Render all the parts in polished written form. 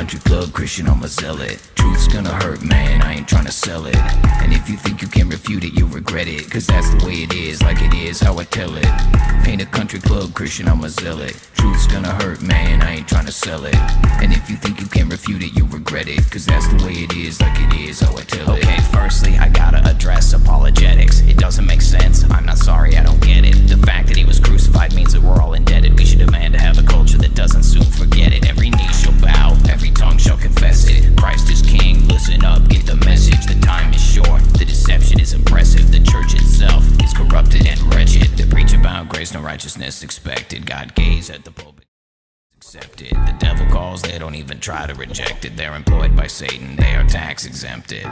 country club, Christian, I'm a zealot. Truth's gonna hurt, man, I ain't tryna sell it. And if you think you can refute it, you'll regret it. Cause that's the way it is, like it is, how I tell it. Paint a country club, Christian, I'm a zealot. Truth's gonna hurt, man, I ain't tryna sell it. And if you think you can refute it, you'll regret it. Cause that's the way it is, like it is, how I tell it. Okay, firstly, I gotta address apologetics. It doesn't make sense, I'm not sorry, I don't get it. The fact that he was crucified means that we're all indebted. We should demand to have a culture that doesn't soon forget it. Every knee shall bow, every tongue shall confess it. Christ is king, listen up, get the message. The time is short, the deception is impressive. The church itself is corrupted and wretched. They preach about grace, no righteousness expected. God gaze at the pulpit, accepted. The devil calls, they don't even try to reject it. They're employed by Satan, they are tax exempted.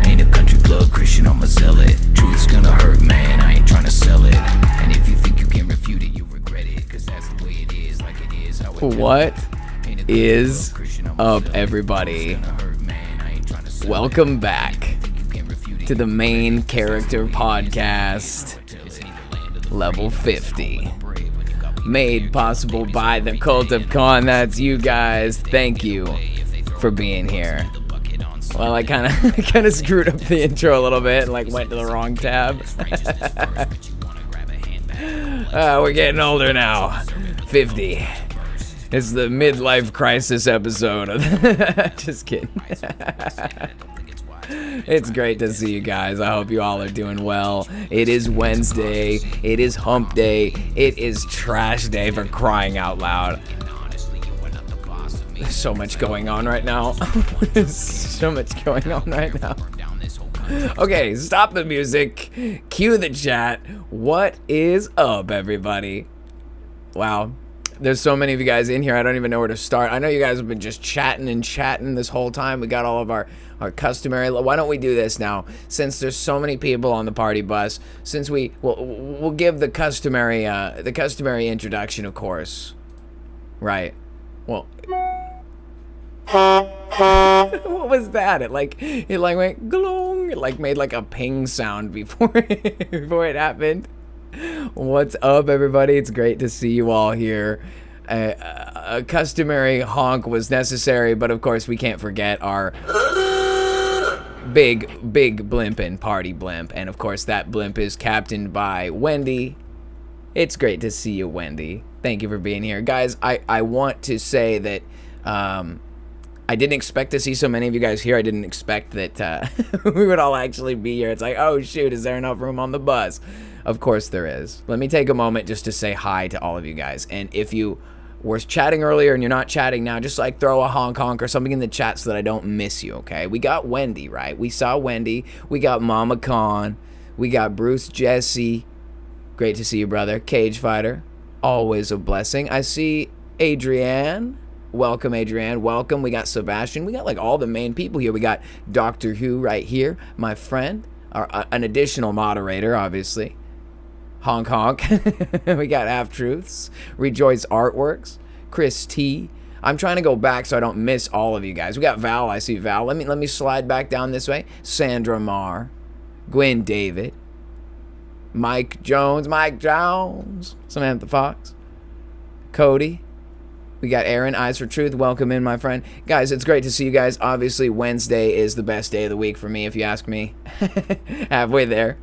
Ain't a country club, Christian, I'm a zealot. Truth's gonna hurt, man, I ain't tryna sell it. And if you think you can refute it, you'll regret it. Cause that's the way it is, like it is, how I tell it. What is up, everybody? Welcome back to the main character podcast, level 50. Made possible by the Cult of Con. That's you guys. Thank you for being here. Well, I kind of screwed up the intro a little bit and went to the wrong tab. We're getting older now. 50. It's the midlife crisis episode. Just kidding. It's great to see you guys. I hope you all are doing well. It is Wednesday. It is hump day. It is trash day, for crying out loud. There's so much going on right now. Okay, stop the music. Cue the chat. What is up, everybody? Wow. There's so many of you guys in here, I don't even know where to start. I know you guys have been just chatting this whole time. We got all of our customary. Why don't we do this now? Since there's so many people on the party bus, since we'll give the customary introduction, of course. Right. Well, what was that? It went glong. It made a ping sound before it happened. What's up, everybody? It's great to see you all here. A customary honk was necessary, but of course we can't forget our big blimpin' party blimp, and of course that blimp is captained by Wendy. It's great to see you, Wendy. Thank you for being here, guys. I want to say that I didn't expect to see so many of you guys here. I didn't expect that we would all actually be here. It's oh shoot, is there enough room on the bus? Of course there is. Let me take a moment just to say hi to all of you guys. And if you were chatting earlier and you're not chatting now, just throw a honk or something in the chat so that I don't miss you, okay? We got Wendy, right? We saw Wendy. We got Mama Con. We got Bruce Jesse. Great to see you, brother. Cage Fighter. Always a blessing. I see Adrienne. Welcome, Adrienne. Welcome. We got Sebastian. We got all the main people here. We got Doctor Who right here, my friend. An additional moderator, obviously. Honk honk. We got Half Truths, Rejoice Artworks, Chris T. I'm trying to go back so I don't miss all of you guys. We got Val. I see Val. Let me slide back down this way. Sandra Marr, Gwen David, Mike Jones, Samantha Fox, Cody. We got Aaron, Eyes for Truth. Welcome in, my friend. Guys, it's great to see you guys. Obviously, Wednesday is the best day of the week for me, if you ask me. Halfway there.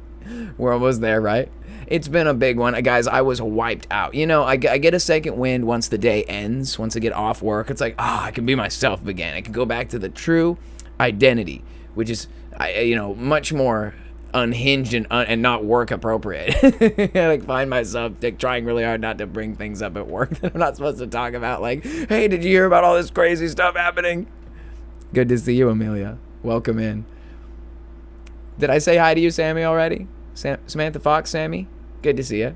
We're almost there, right? It's been a big one. Guys, I was wiped out. You know, I get a second wind once the day ends, once I get off work. It's I can be myself again. I can go back to the true identity, which is, much more unhinged and not work appropriate. I find myself trying really hard not to bring things up at work that I'm not supposed to talk about. Hey, did you hear about all this crazy stuff happening? Good to see you, Amelia. Welcome in. Did I say hi to you, Sammy, already? Samantha Fox, Sammy? Good to see you.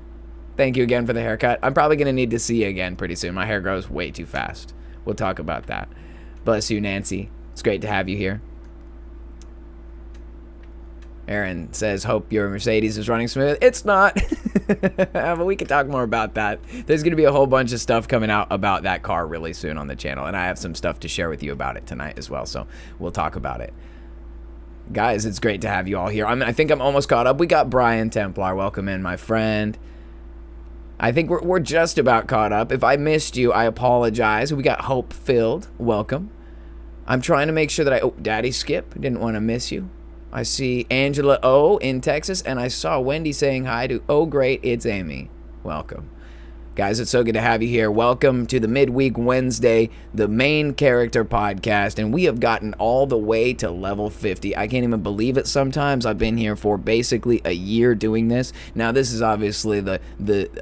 Thank you again for the haircut. I'm probably going to need to see you again pretty soon. My hair grows way too fast. We'll talk about that. Bless you, Nancy. It's great to have you here. Aaron says, hope your Mercedes is running smooth. It's not. But we can talk more about that. There's going to be a whole bunch of stuff coming out about that car really soon on the channel. And I have some stuff to share with you about it tonight as well. So we'll talk about it. Guys, it's great to have you all here. I think I'm almost caught up. We got Brian Templar. Welcome in, my friend. I think we're just about caught up. If I missed you, I apologize. We got Hope Filled. Welcome. I'm trying to make sure that Daddy Skip, didn't want to miss you. I see Angela O in Texas, and I saw Wendy saying hi to, oh great, it's Amy. Welcome. Guys, it's so good to have you here. Welcome to the Midweek Wednesday, the main character podcast, and we have gotten all the way to level 50. I can't even believe it sometimes. I've been here for basically a year doing this. Now, this is obviously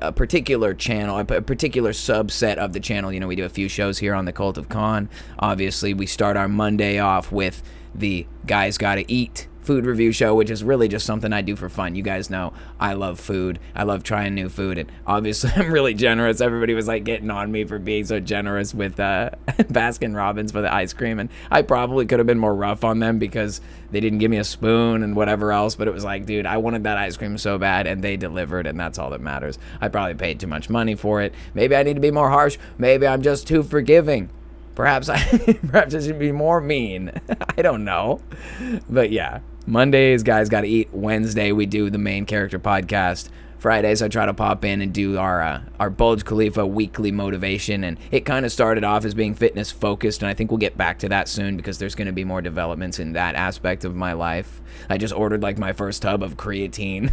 a particular channel, a particular subset of the channel. You know, we do a few shows here on the Cult of Khan. Obviously, we start our Monday off with the Guys Gotta Eat food review show, which is really just something I do for fun. You guys know I love food. I love trying new food, and obviously I'm really generous. Everybody was like getting on me for being so generous with Baskin Robbins for the ice cream, and I probably could have been more rough on them because they didn't give me a spoon and whatever else, but it was like, dude, I wanted that ice cream so bad, and they delivered, and that's all that matters. I probably paid too much money for it. Maybe I need to be more harsh. Maybe I'm just too forgiving. Perhaps I should be more mean. I don't know. But yeah, Mondays, Guys Gotta Eat. Wednesday, we do the main character podcast. Fridays, I try to pop in and do our Bulge Khalifa weekly motivation, and it kind of started off as being fitness focused, and I think we'll get back to that soon because there's going to be more developments in that aspect of my life. I just ordered like my first tub of creatine.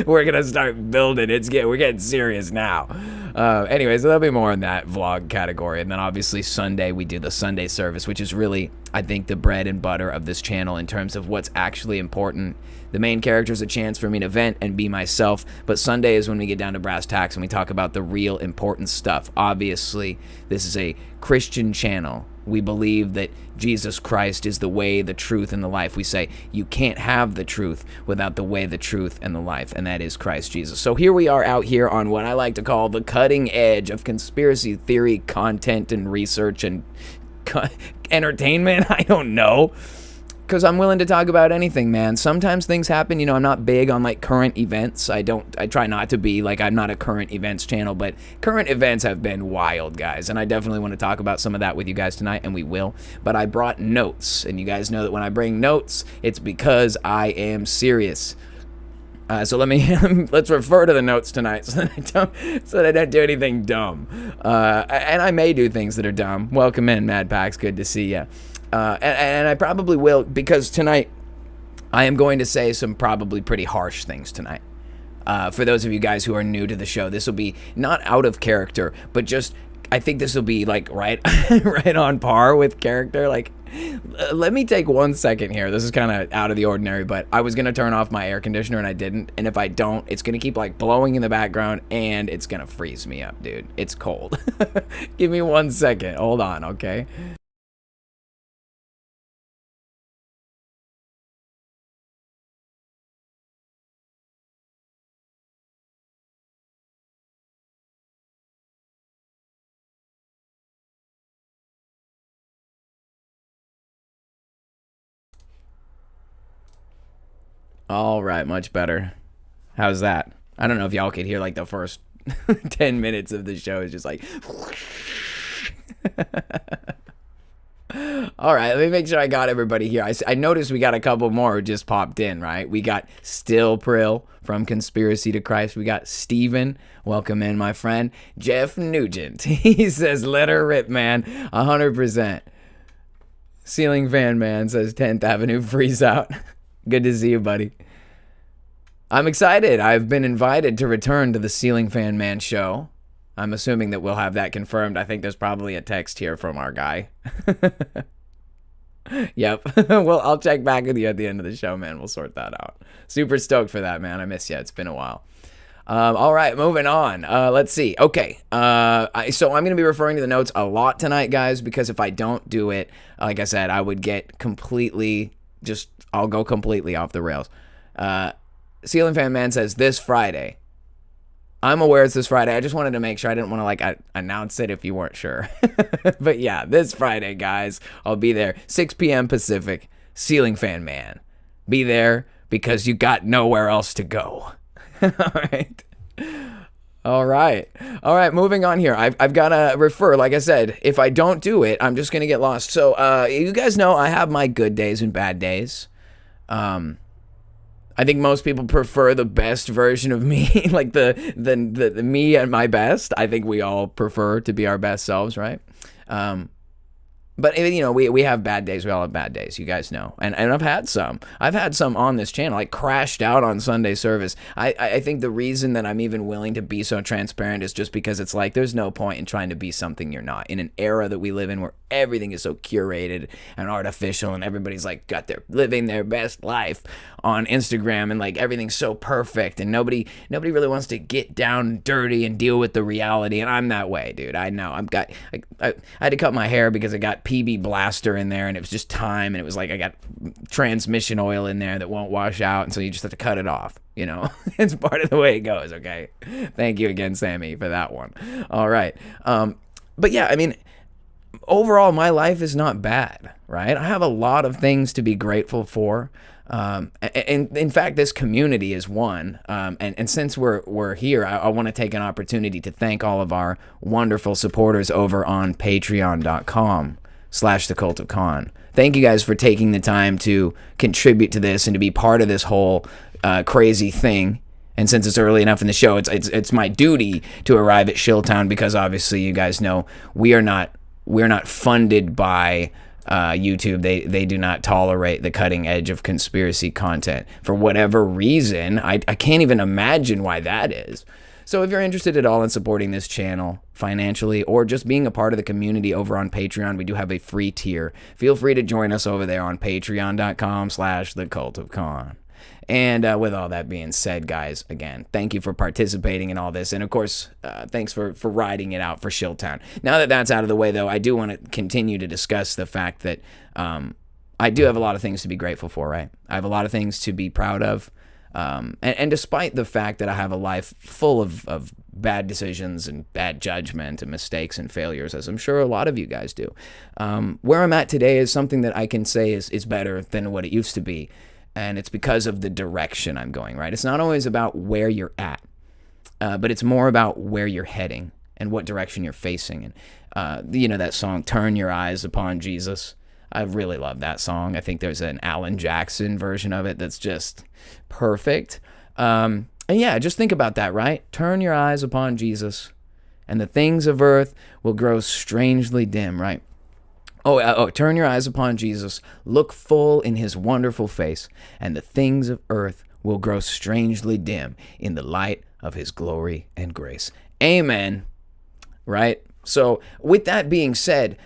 We're gonna start building. We're getting serious now. Anyways, there'll be more in that vlog category, and then obviously Sunday we do the Sunday service, which is really, I think, the bread and butter of this channel in terms of what's actually important. The main character is a chance for me to vent and be myself, but Sunday is when we get down to brass tacks and we talk about the real important stuff. Obviously, this is a Christian channel. We believe that Jesus Christ is the way, the truth, and the life. We say you can't have the truth without the way, the truth, and the life, and that is Christ Jesus. So here we are out here on what I like to call the cutting edge of conspiracy theory content and research and entertainment. I don't know. Because I'm willing to talk about anything, man. Sometimes things happen, you know, I'm not big on like current events. I try not to be, like, I'm not a current events channel, but current events have been wild, guys. And I definitely want to talk about some of that with you guys tonight, and we will. But I brought notes, and you guys know that when I bring notes, it's because I am serious. So let's refer to the notes tonight so that I don't do anything dumb. And I may do things that are dumb. Welcome in, Mad Pax. Good to see ya. And I probably will, because tonight I am going to say some probably pretty harsh things tonight. For those of you guys who are new to the show, this will be not out of character, but just, I think this will be like right on par with character. Like, let me take 1 second here. This is kind of out of the ordinary, but I was going to turn off my air conditioner and I didn't. And if I don't, it's going to keep like blowing in the background and it's going to freeze me up, dude. It's cold. Give me 1 second. Hold on, okay? All right, much better. How's that? I don't know if y'all could hear like the first 10 minutes of the show is just like all right, let me make sure I got everybody here. I noticed we got a couple more who just popped in, right? We got Still Prill from Conspiracy to Christ. We got Steven. Welcome in, my friend. Jeff Nugent. He says, let her rip, man. 100%. Ceiling Fan Man says 10th Avenue freeze out. Good to see you, buddy. I'm excited. I've been invited to return to the Ceiling Fan Man show. I'm assuming that we'll have that confirmed. I think there's probably a text here from our guy. Yep. Well, I'll check back with you at the end of the show, man. We'll sort that out. Super stoked for that, man. I miss you. It's been a while. All right, moving on. Let's see. Okay. So I'm going to be referring to the notes a lot tonight, guys, because if I don't do it, like I said, I would get completely... I'll go completely off the rails. Ceiling Fan Man says this Friday. I'm aware it's this Friday. I just wanted to make sure. I didn't want to like announce it if you weren't sure. But yeah, this Friday, guys, I'll be there. 6 p.m. Pacific. Ceiling Fan Man. Be there because you got nowhere else to go. All right. Moving on here. I've got to refer, like I said, if I don't do it, I'm just going to get lost. So you guys know I have my good days and bad days. I think most people prefer the best version of me, like the me at my best. I think we all prefer to be our best selves, right? But we have bad days. We all have bad days. You guys know, and I've had some. I've had some on this channel. I crashed out on Sunday service. I think the reason that I'm even willing to be so transparent is just because it's like there's no point in trying to be something you're not. In an era that we live in where everything is so curated and artificial, and everybody's like living their best life on Instagram, and like everything's so perfect, and nobody really wants to get down dirty and deal with the reality. And I'm that way, dude. I know. I had to cut my hair because I got PB Blaster in there, and it was just time, and it was like I got transmission oil in there that won't wash out, and so you just have to cut it off. It's part of the way it goes. Okay, thank you again, Sammy, for that one. All right, but yeah, I mean, overall, my life is not bad, right? I have a lot of things to be grateful for. And in fact, this community is one. And since we're here, I want to take an opportunity to thank all of our wonderful supporters over on patreon.com/thecultofcon. Thank you guys for taking the time to contribute to this and to be part of this whole crazy thing. And since it's early enough in the show, it's my duty to arrive at Shilltown, because obviously you guys know we're not funded by YouTube. They do not tolerate the cutting edge of conspiracy content for whatever reason. I can't even imagine why that is. So if you're interested at all in supporting this channel financially, or just being a part of the community over on Patreon, we do have a free tier. Feel free to join us over there on patreon.com/thecultofcon. And with all that being said, guys, again, thank you for participating in all this. And of course, thanks for riding it out for Shilltown. Now that that's out of the way, though, I do want to continue to discuss the fact that I do have a lot of things to be grateful for, right? I have a lot of things to be proud of. And despite the fact that I have a life full of bad decisions and bad judgment and mistakes and failures, as I'm sure a lot of you guys do, where I'm at today is something that I can say is better than what it used to be. And it's because of the direction I'm going, right? It's not always about where you're at, but it's more about where you're heading and what direction you're facing. And, that song, Turn Your Eyes Upon Jesus. I really love that song. I think there's an Alan Jackson version of it that's just perfect. And yeah, just think about that, right? Turn your eyes upon Jesus, and the things of earth will grow strangely dim, right? Turn your eyes upon Jesus, look full in his wonderful face, and the things of earth will grow strangely dim in the light of his glory and grace. Amen. Right? So with that being said,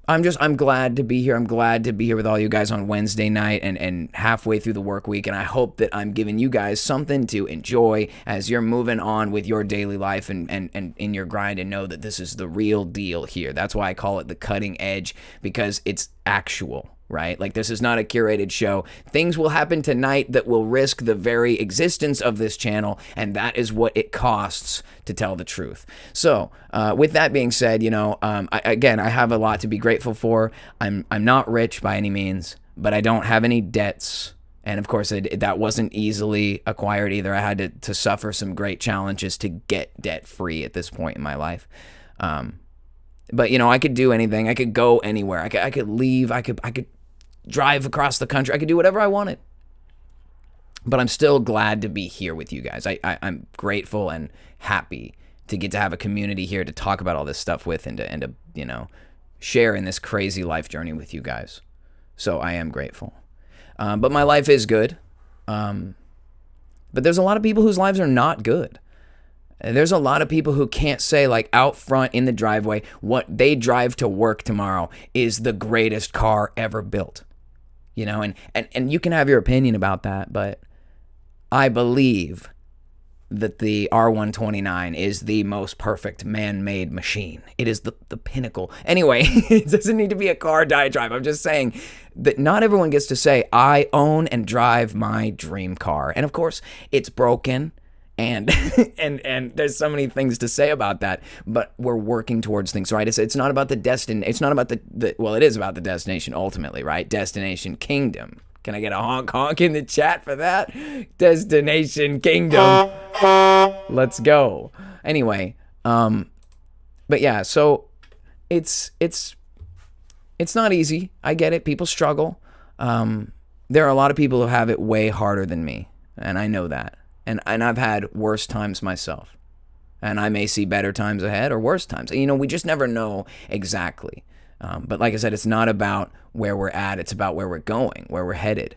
I'm glad to be here. I'm glad to be here with all you guys on Wednesday night and halfway through the work week. And I hope that I'm giving you guys something to enjoy as you're moving on with your daily life and in your grind, and know that this is the real deal here. That's why I call it the cutting edge, because it's actual. Right? Like, this is not a curated show. Things will happen tonight that will risk the very existence of this channel, and that is what it costs to tell the truth. So, with that being said, I have a lot to be grateful for. I'm not rich by any means, but I don't have any debts. And of course, that wasn't easily acquired either. I had to suffer some great challenges to get debt-free at this point in my life. But, I could do anything. I could go anywhere. I could leave. I could drive across the country. I could do whatever I wanted. But I'm still glad to be here with you guys. I'm grateful and happy to get to have a community here to talk about all this stuff with, and to share in this crazy life journey with you guys. So I am grateful. But my life is good. But there's a lot of people whose lives are not good. There's a lot of people who can't say, like, out front in the driveway, what they drive to work tomorrow is the greatest car ever built. And you can have your opinion about that, but I believe that the R129 is the most perfect man-made machine. It is the pinnacle. Anyway, it doesn't need to be a car diatribe. I'm just saying that not everyone gets to say, I own and drive my dream car. And of course, it's broken. And and there's so many things to say about that, but we're working towards things, right? It's not about the it's not about well, it is about the destination ultimately, right? Destination Kingdom. Can I get a honk honk in the chat for that? Destination Kingdom. Let's go. Anyway, but yeah, so it's not easy. I get it. People struggle. There are a lot of people who have it way harder than me, and I know that. And I've had worse times myself. And I may see better times ahead or worse times. We just never know exactly. But like I said, it's not about where we're at. It's about where we're going, where we're headed,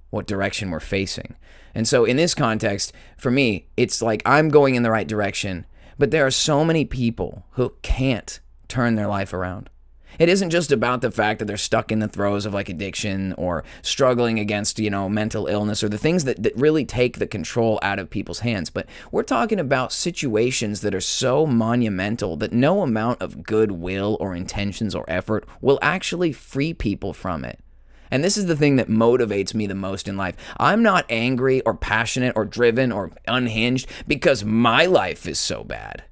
what direction we're facing. And so in this context, for me, it's like I'm going in the right direction, but there are so many people who can't turn their life around. It isn't just about the fact that they're stuck in the throes of like addiction or struggling against, mental illness or the things that really take the control out of people's hands. But we're talking about situations that are so monumental that no amount of goodwill or intentions or effort will actually free people from it. And this is the thing that motivates me the most in life. I'm not angry or passionate or driven or unhinged because my life is so bad.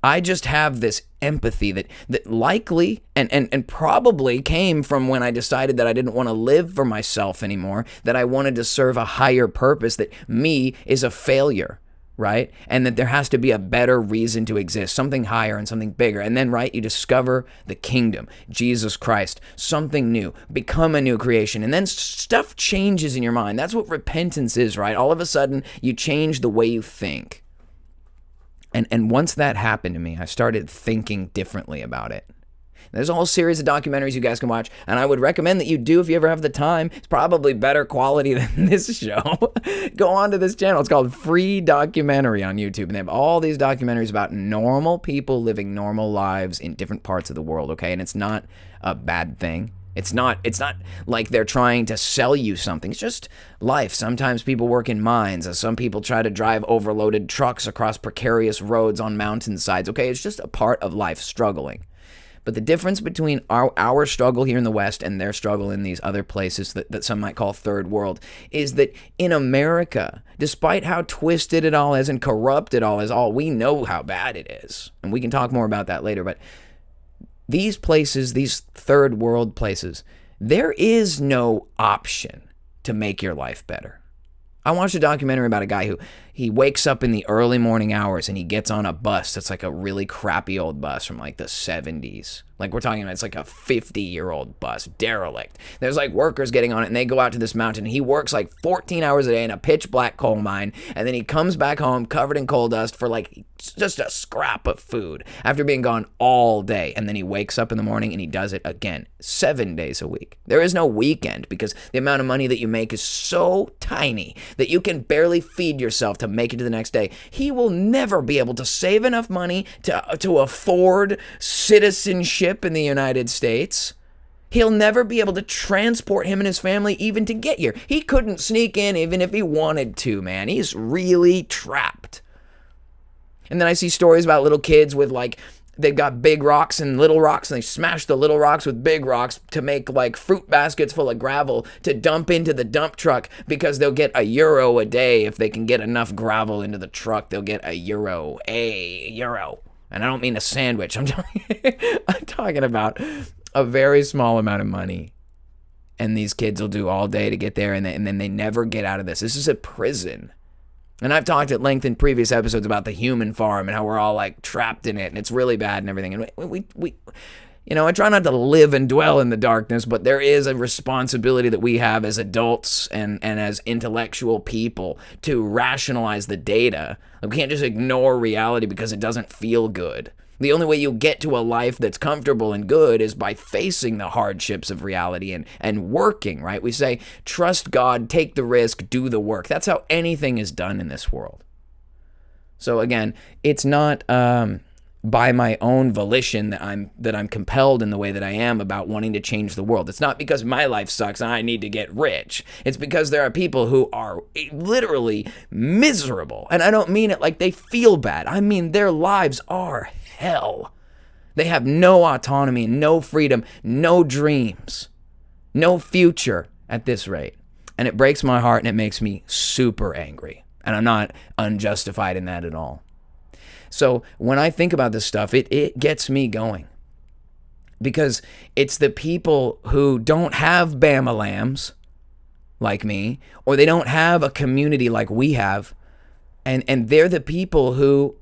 I just have this empathy that likely and probably came from when I decided that I didn't want to live for myself anymore, that I wanted to serve a higher purpose, that me is a failure, right? And that there has to be a better reason to exist, something higher and something bigger. And then, right, you discover the kingdom, Jesus Christ, something new, become a new creation. And then stuff changes in your mind. That's what repentance is, right? All of a sudden, you change the way you think. And once that happened to me, I started thinking differently about it. There's a whole series of documentaries you guys can watch, and I would recommend that you do if you ever have the time. It's probably better quality than this show. Go on to this channel. It's called Free Documentary on YouTube, and they have all these documentaries about normal people living normal lives in different parts of the world, okay? And it's not a bad thing. It's not like they're trying to sell you something. It's just life. Sometimes people work in mines. Some people try to drive overloaded trucks across precarious roads on mountainsides. Okay, it's just a part of life, struggling. But the difference between our struggle here in the West and their struggle in these other places that some might call third world is that in America, despite how twisted it all is and corrupt it all is, we know how bad it is. And we can talk more about that later, but these places, these third world places, there is no option to make your life better. I watched a documentary about a guy who he wakes up in the early morning hours and he gets on a bus that's like a really crappy old bus from like the 70s. Like we're talking about, it's like a 50-year-old bus, derelict. There's like workers getting on it and they go out to this mountain. He works like 14 hours a day in a pitch black coal mine, and then he comes back home covered in coal dust for like just a scrap of food after being gone all day. And then he wakes up in the morning and he does it again, 7 days a week. There is no weekend because the amount of money that you make is so tiny that you can barely feed yourself to make it to the next day. He will never be able to save enough money to afford citizenship in the United States. He'll never be able to transport him and his family even to get here. He couldn't sneak in even if he wanted to, man. He's really trapped. And then I see stories about little kids with like, they've got big rocks and little rocks, and they smash the little rocks with big rocks to make like fruit baskets full of gravel to dump into the dump truck because they'll get €1 a day. If they can get enough gravel into the truck, they'll get €1. And I don't mean a sandwich. I'm talking about a very small amount of money. And these kids will do all day to get there, and then they never get out of this. This is a prison. And I've talked at length in previous episodes about the human farm and how we're all like trapped in it and it's really bad and everything. And we I try not to live and dwell in the darkness, but there is a responsibility that we have as adults and as intellectual people to rationalize the data. We can't just ignore reality because it doesn't feel good. The only way you get to a life that's comfortable and good is by facing the hardships of reality and working, right? We say, trust God, take the risk, do the work. That's how anything is done in this world. So again, it's not by my own volition that I'm compelled in the way that I am about wanting to change the world. It's not because my life sucks and I need to get rich. It's because there are people who are literally miserable. And I don't mean it like they feel bad. I mean their lives are hell. They have no autonomy, no freedom, no dreams, no future at this rate. And it breaks my heart and it makes me super angry. And I'm not unjustified in that at all. So when I think about this stuff, it gets me going. Because it's the people who don't have Bama lambs like me, or they don't have a community like we have, and they're the people who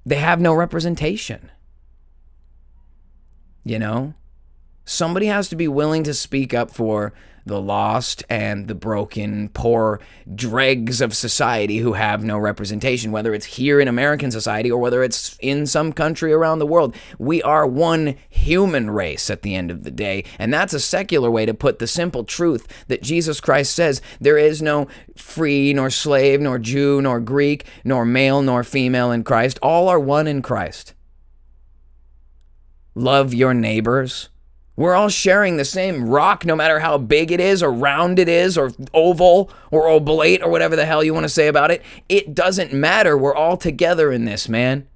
they have no representation. You know? Somebody has to be willing to speak up for the lost and the broken, poor dregs of society who have no representation, whether it's here in American society or whether it's in some country around the world. We are one human race at the end of the day, and that's a secular way to put the simple truth that Jesus Christ says there is no free nor slave nor Jew nor Greek nor male nor female in Christ. All are one in Christ. Love your neighbors. We're all sharing the same rock, no matter how big it is or round it is or oval or oblate or whatever the hell you want to say about it. It doesn't matter. We're all together in this, man.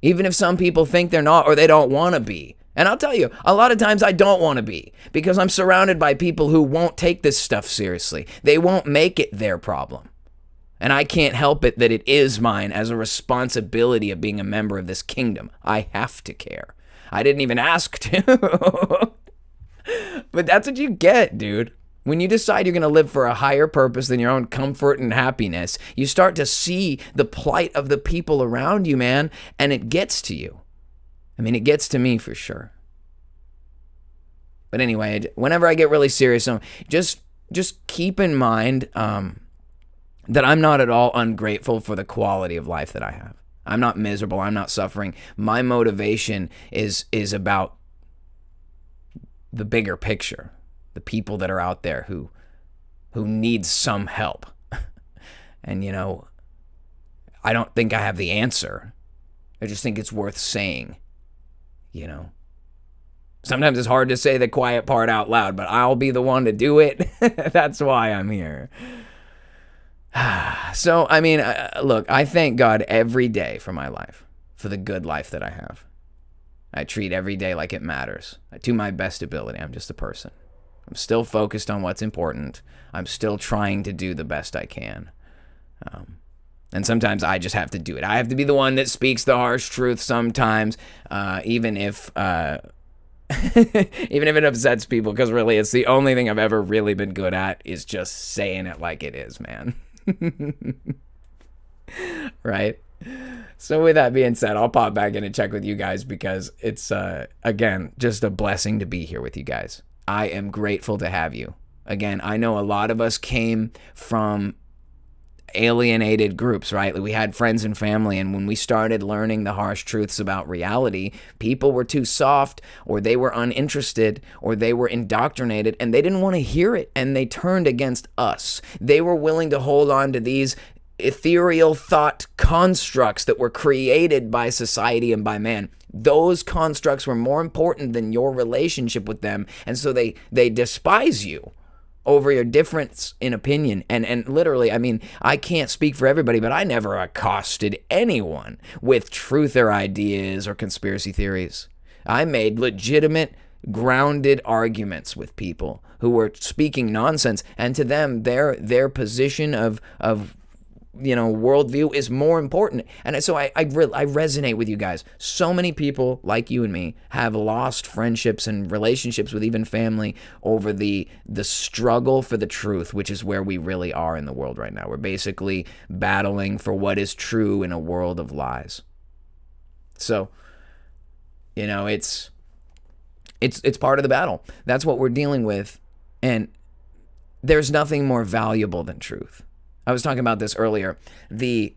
Even if some people think they're not or they don't want to be. And I'll tell you, a lot of times I don't want to be because I'm surrounded by people who won't take this stuff seriously. They won't make it their problem. And I can't help it that it is mine as a responsibility of being a member of this kingdom. I have to care. I didn't even ask to. But that's what you get, dude. When you decide you're going to live for a higher purpose than your own comfort and happiness, you start to see the plight of the people around you, man, and it gets to you. I mean, it gets to me for sure. But anyway, whenever I get really serious, just keep in mind that I'm not at all ungrateful for the quality of life that I have. I'm not miserable. I'm not suffering. My motivation is about the bigger picture, the people that are out there who need some help. And, you know, I don't think I have the answer. I just think it's worth saying, you know. Sometimes it's hard to say the quiet part out loud, but I'll be the one to do it. That's why I'm here. So, I mean, look, I thank God every day for my life, for the good life that I have. I treat every day like it matters, to my best ability. I'm just a person. I'm still focused on what's important. I'm still trying to do the best I can. And sometimes I just have to do it. I have to be the one that speaks the harsh truth sometimes, even if it upsets people, because really it's the only thing I've ever really been good at is just saying it like it is, man. Right? So with that being said, I'll pop back in and check with you guys because it's, again, just a blessing to be here with you guys. I am grateful to have you. Again, I know a lot of us came from alienated groups, right? We had friends and family, and when we started learning the harsh truths about reality, people were too soft, or they were uninterested, or they were indoctrinated, and they didn't want to hear it, and they turned against us. They were willing to hold on to these ethereal thought constructs that were created by society and by man. Those constructs were more important than your relationship with them, and so they despise you over your difference in opinion. And literally, I mean, I can't speak for everybody, but I never accosted anyone with truth or ideas or conspiracy theories. I made legitimate, grounded arguments with people who were speaking nonsense, and to them, their position of worldview is more important. And so I resonate with you guys. So many people like you and me have lost friendships and relationships with even family over the struggle for the truth, which is where we really are in the world right now. We're basically battling for what is true in a world of lies. So, it's part of the battle. That's what we're dealing with. And there's nothing more valuable than truth. I was talking about this earlier. The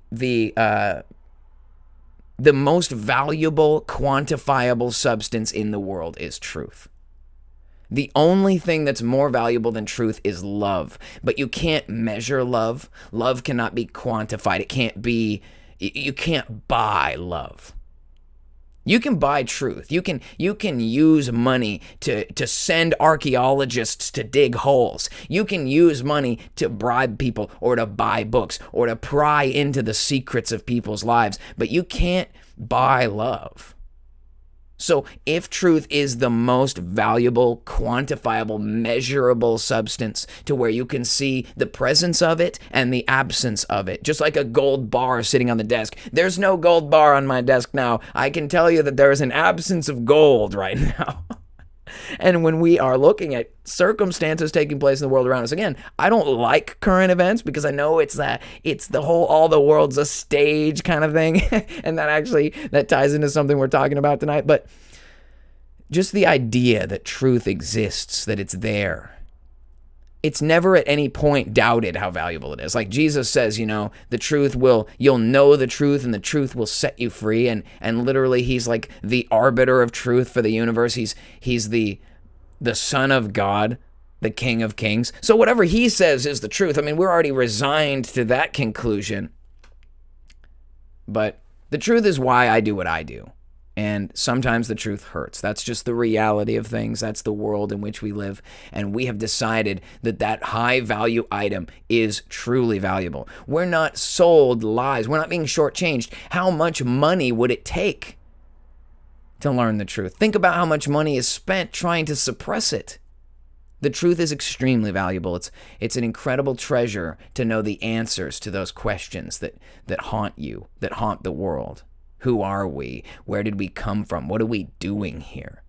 most valuable, quantifiable substance in the world is truth. The only thing that's more valuable than truth is love. But you can't measure love. Love cannot be quantified. You can't buy love. You can buy truth. You can use money to send archaeologists to dig holes. You can use money to bribe people or to buy books or to pry into the secrets of people's lives, but you can't buy love. So if truth is the most valuable, quantifiable, measurable substance to where you can see the presence of it and the absence of it, just like a gold bar sitting on the desk. There's no gold bar on my desk now. I can tell you that there is an absence of gold right now. And when we are looking at circumstances taking place in the world around us, again, I don't like current events because I know it's the whole all the world's a stage kind of thing. And that ties into something we're talking about tonight. But just the idea that truth exists, that it's there, it's never at any point doubted how valuable it is. Like Jesus says, the truth you'll know the truth and the truth will set you free. And literally he's like the arbiter of truth for the universe. He's the Son of God, the King of Kings. So whatever he says is the truth. I mean, we're already resigned to that conclusion. But the truth is why I do what I do. And sometimes the truth hurts. That's just the reality of things. That's the world in which we live. And we have decided that high value item is truly valuable. We're not sold lies. We're not being shortchanged. How much money would it take to learn the truth? Think about how much money is spent trying to suppress it. The truth is extremely valuable. It's an incredible treasure to know the answers to those questions that haunt you, that haunt the world. Who are we? Where did we come from? What are we doing here?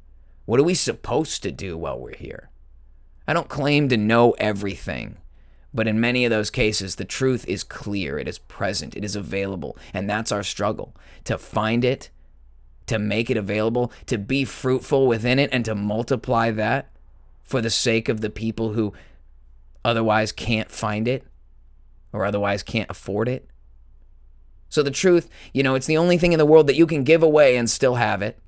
What are we supposed to do while we're here? I don't claim to know everything, but in many of those cases, the truth is clear. It is present. It is available. And that's our struggle, to find it, to make it available, to be fruitful within it, and to multiply that for the sake of the people who otherwise can't find it or otherwise can't afford it. So the truth, it's the only thing in the world that you can give away and still have it.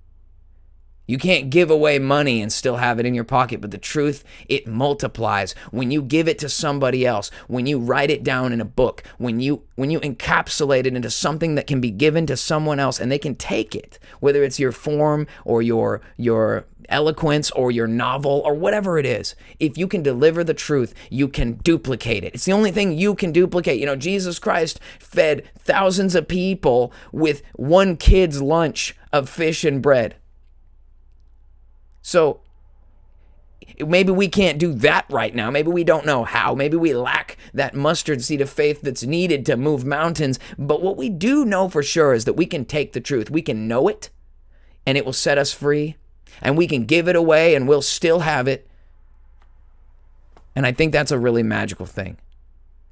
You can't give away money and still have it in your pocket, but the truth, it multiplies when you give it to somebody else, when you write it down in a book, when you encapsulate it into something that can be given to someone else and they can take it, whether it's your form or your eloquence or your novel or whatever it is. If you can deliver the truth, you can duplicate it. It's the only thing you can duplicate. Jesus Christ fed thousands of people with one kid's lunch of fish and bread. So maybe we can't do that right now. Maybe we don't know how. Maybe we lack that mustard seed of faith that's needed to move mountains. But what we do know for sure is that we can take the truth. We can know it, and it will set us free. And we can give it away, and we'll still have it. And I think that's a really magical thing.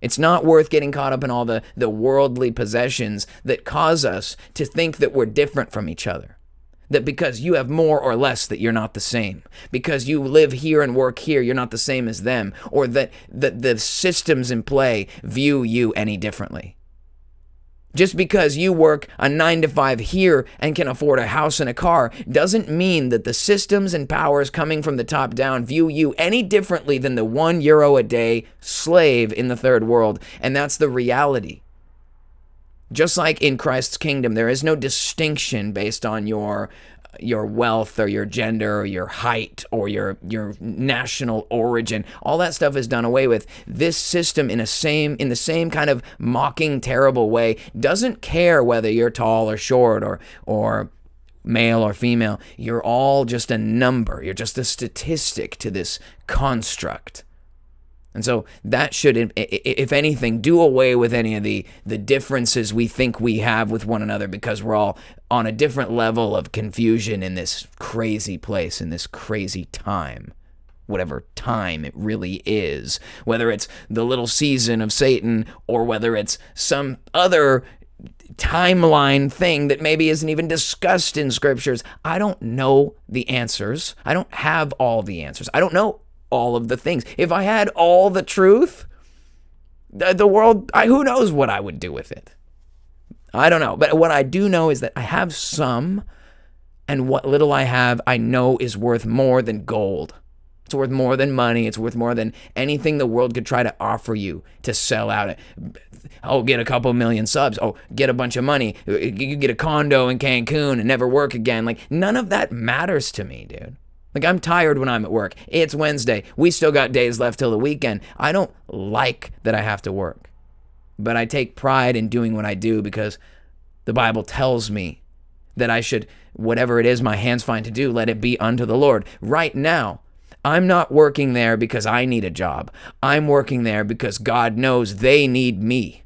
It's not worth getting caught up in all the worldly possessions that cause us to think that we're different from each other. That because you have more or less that you're not the same. Because you live here and work here, you're not the same as them. Or that the systems in play view you any differently. Just because you work a 9-to-5 here and can afford a house and a car doesn't mean that the systems and powers coming from the top down view you any differently than the €1 a day slave in the third world. And that's the reality. Just like in Christ's kingdom, there is no distinction based on your wealth or your gender or your height or your national origin. All that stuff is done away with. This system, in the same kind of mocking, terrible way, doesn't care whether you're tall or short or male or female. You're all just a number. You're just a statistic to this construct. And so that should, if anything, do away with any of the differences we think we have with one another, because we're all on a different level of confusion in this crazy place, in this crazy time, whatever time it really is, whether it's the little season of Satan or whether it's some other timeline thing that maybe isn't even discussed in scriptures. I don't know the answers. I don't have all the answers. I don't know all of the things. If I had all the truth, the world, who knows what I would do with it? I don't know. But what I do know is that I have some, and what little I have, I know is worth more than gold. It's worth more than money. It's worth more than anything the world could try to offer you to sell out. Oh, get a couple million subs. Oh, get a bunch of money. You get a condo in Cancun and never work again. Like, none of that matters to me, dude. Like, I'm tired when I'm at work. It's Wednesday. We still got days left till the weekend. I don't like that I have to work. But I take pride in doing what I do because the Bible tells me that I should, whatever it is my hands find to do, let it be unto the Lord. Right now, I'm not working there because I need a job. I'm working there because God knows they need me.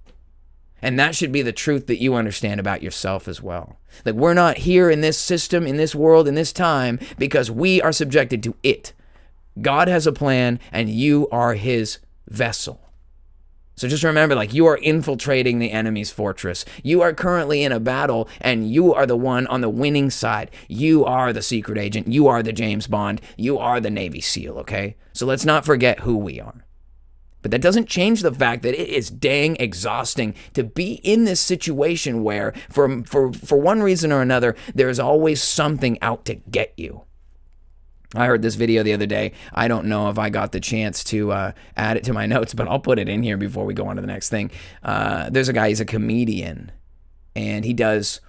And that should be the truth that you understand about yourself as well. Like, we're not here in this system, in this world, in this time, because we are subjected to it. God has a plan, and you are his vessel. So just remember, like, you are infiltrating the enemy's fortress. You are currently in a battle, and you are the one on the winning side. You are the secret agent. You are the James Bond. You are the Navy SEAL, okay? So let's not forget who we are. But that doesn't change the fact that it is dang exhausting to be in this situation where, for one reason or another, there's always something out to get you. I heard this video the other day. I don't know if I got the chance to add it to my notes, but I'll put it in here before we go on to the next thing. There's a guy, he's a comedian, and he does...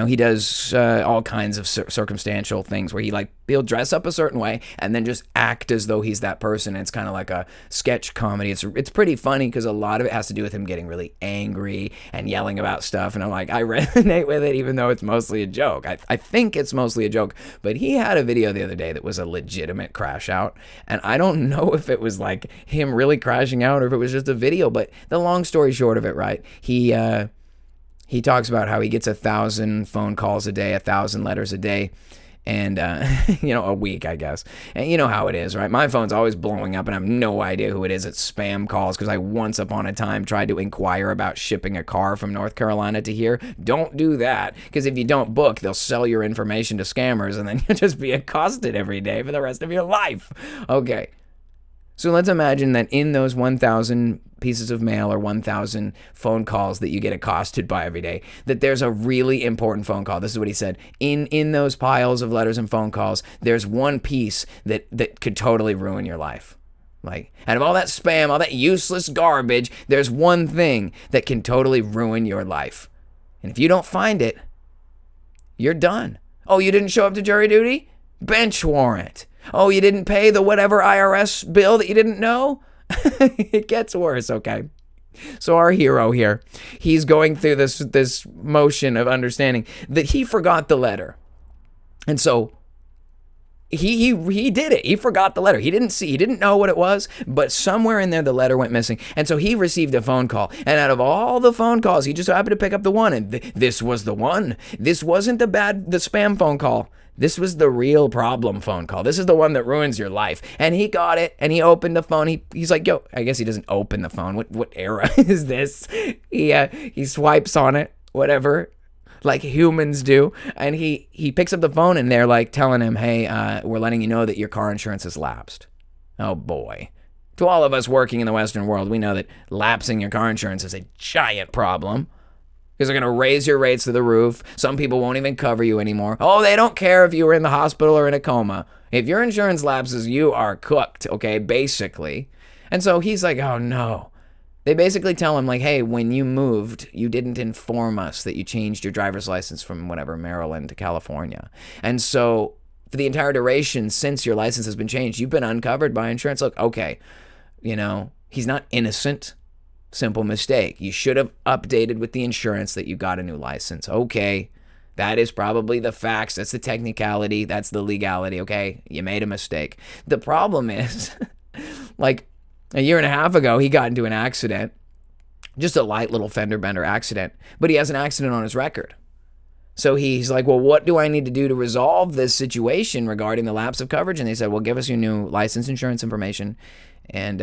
he does all kinds of circumstantial things where he'll dress up a certain way and then just act as though he's that person. It's kind of like a sketch comedy. It's pretty funny because a lot of it has to do with him getting really angry and yelling about stuff. And I'm like, I resonate with it even though it's mostly a joke. I think it's mostly a joke. But he had a video the other day that was a legitimate crash out. And I don't know if it was like him really crashing out or if it was just a video. But the long story short of it, right, he talks about how he gets 1,000 phone calls a day, 1,000 letters a day, and, a week, I guess. And you know how it is, right? My phone's always blowing up, and I have no idea who it is. It's spam calls, because I once upon a time tried to inquire about shipping a car from North Carolina to here. Don't do that, because if you don't book, they'll sell your information to scammers, and then you'll just be accosted every day for the rest of your life. Okay. So let's imagine that in those 1,000 pieces of mail or 1,000 phone calls that you get accosted by every day, that there's a really important phone call. This is what he said. In those piles of letters and phone calls, there's one piece that could totally ruin your life. Like, out of all that spam, all that useless garbage, there's one thing that can totally ruin your life. And if you don't find it, you're done. Oh, you didn't show up to jury duty? Bench warrant. Oh, you didn't pay the whatever IRS bill that you didn't know? It gets worse, okay? So our hero here, he's going through this motion of understanding that he forgot the letter. And so he did it. He forgot the letter. He didn't know what it was, but somewhere in there the letter went missing. And so he received a phone call. And out of all the phone calls, he just happened to pick up the one. And this was the one. This wasn't the spam phone call. This was the real problem phone call. This is the one that ruins your life. And he got it, and he opened the phone. He's like, yo, I guess he doesn't open the phone. What era is this? He swipes on it, whatever, like humans do. And he picks up the phone, and they're like telling him, hey, we're letting you know that your car insurance has lapsed. Oh, boy. To all of us working in the Western world, we know that lapsing your car insurance is a giant problem. Because they're going to raise your rates to the roof. Some people won't even cover you anymore. Oh, they don't care if you were in the hospital or in a coma. If your insurance lapses, you are cooked, okay, basically. And so he's like, oh, no. They basically tell him, like, hey, when you moved, you didn't inform us that you changed your driver's license from whatever, Maryland to California. And so for the entire duration since your license has been changed, you've been uncovered by insurance. Look, okay, he's not innocent. Simple mistake. You should have updated with the insurance that you got a new license. Okay, that is probably the facts. That's the technicality. That's the legality. Okay, you made a mistake. The problem is, like a year and a half ago, he got into an accident, just a light little fender bender accident, but he has an accident on his record. So he's like, well, what do I need to do to resolve this situation regarding the lapse of coverage? And they said, well, give us your new license insurance information, and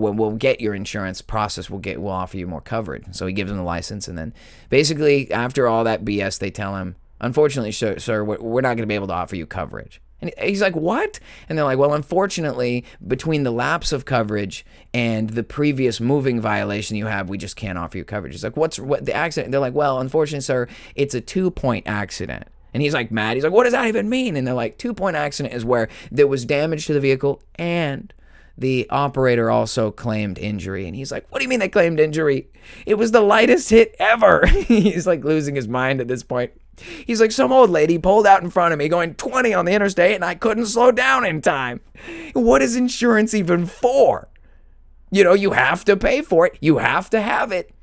we'll get your insurance process. We'll offer you more coverage. So he gives him the license, and then basically after all that BS, they tell him, unfortunately, sir, we're not going to be able to offer you coverage. And he's like, what? And they're like, well, unfortunately, between the lapse of coverage and the previous moving violation you have, we just can't offer you coverage. He's like, what the accident? And they're like, well, unfortunately, sir, it's a 2-point accident. And he's like mad. He's like, what does that even mean? And they're like, 2-point accident is where there was damage to the vehicle and the operator also claimed injury. And he's like, what do you mean they claimed injury? It was the lightest hit ever. He's like losing his mind at this point. He's like, some old lady pulled out in front of me going 20 on the interstate and I couldn't slow down in time. What is insurance even for? You have to pay for it. You have to have it.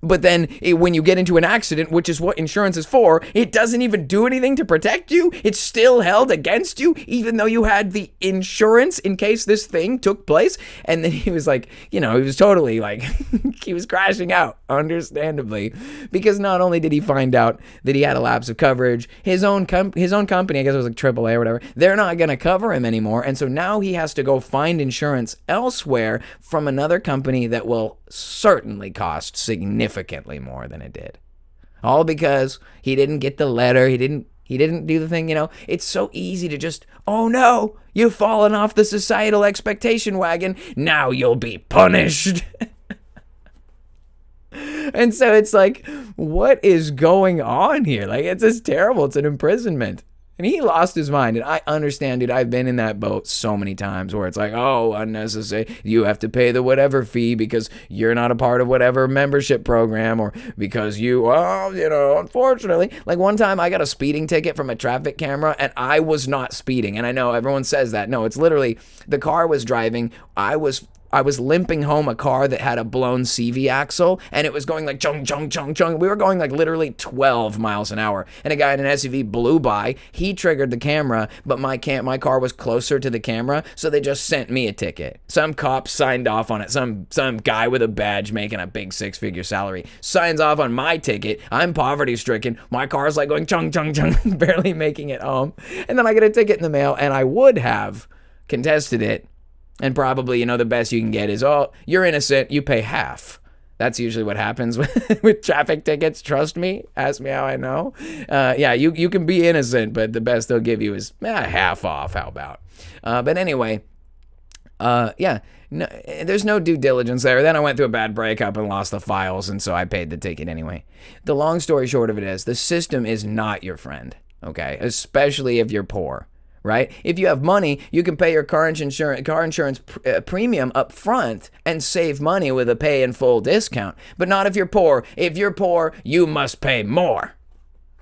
But then when you get into an accident, which is what insurance is for, it doesn't even do anything to protect you. It's still held against you, even though you had the insurance in case this thing took place. And then he was like, he was totally like, he was crashing out, understandably, because not only did he find out that he had a lapse of coverage, his own company, I guess it was like AAA or whatever, they're not going to cover him anymore. And so now he has to go find insurance elsewhere from another company that will certainly cost significantly more than it did. All because he didn't get the letter. He He didn't do the thing, It's so easy to just, oh no, you've fallen off the societal expectation wagon. Now you'll be punished. And so it's like, what is going on here? Like, it's just terrible. It's an imprisonment. And he lost his mind. And I understand, dude. I've been in that boat so many times where it's like, oh, unnecessary. You have to pay the whatever fee because you're not a part of whatever membership program, or because unfortunately. Like, one time I got a speeding ticket from a traffic camera and I was not speeding. And I know everyone says that. No, it's literally the car was driving. I was limping home a car that had a blown CV axle, and it was going like chung, chung, chung, chung. We were going like literally 12 miles an hour, and a guy in an SUV blew by. He triggered the camera, but my car was closer to the camera, so they just sent me a ticket. Some cop signed off on it. Some guy with a badge making a big 6-figure salary signs off on my ticket. I'm poverty-stricken. My car's like going chung, chung, chung, barely making it home. And then I get a ticket in the mail, and I would have contested it. And probably, the best you can get is, oh, you're innocent, you pay half. That's usually what happens with traffic tickets. Trust me. Ask me how I know. Yeah, you can be innocent, but the best they'll give you is half off. How about? But anyway, yeah, no, there's no due diligence there. Then I went through a bad breakup and lost the files, and so I paid the ticket anyway. The long story short of it is, the system is not your friend, okay? Especially if you're poor. Right? If you have money, you can pay your car insurance premium up front and save money with a pay in full discount. But not if you're poor. If you're poor, you must pay more.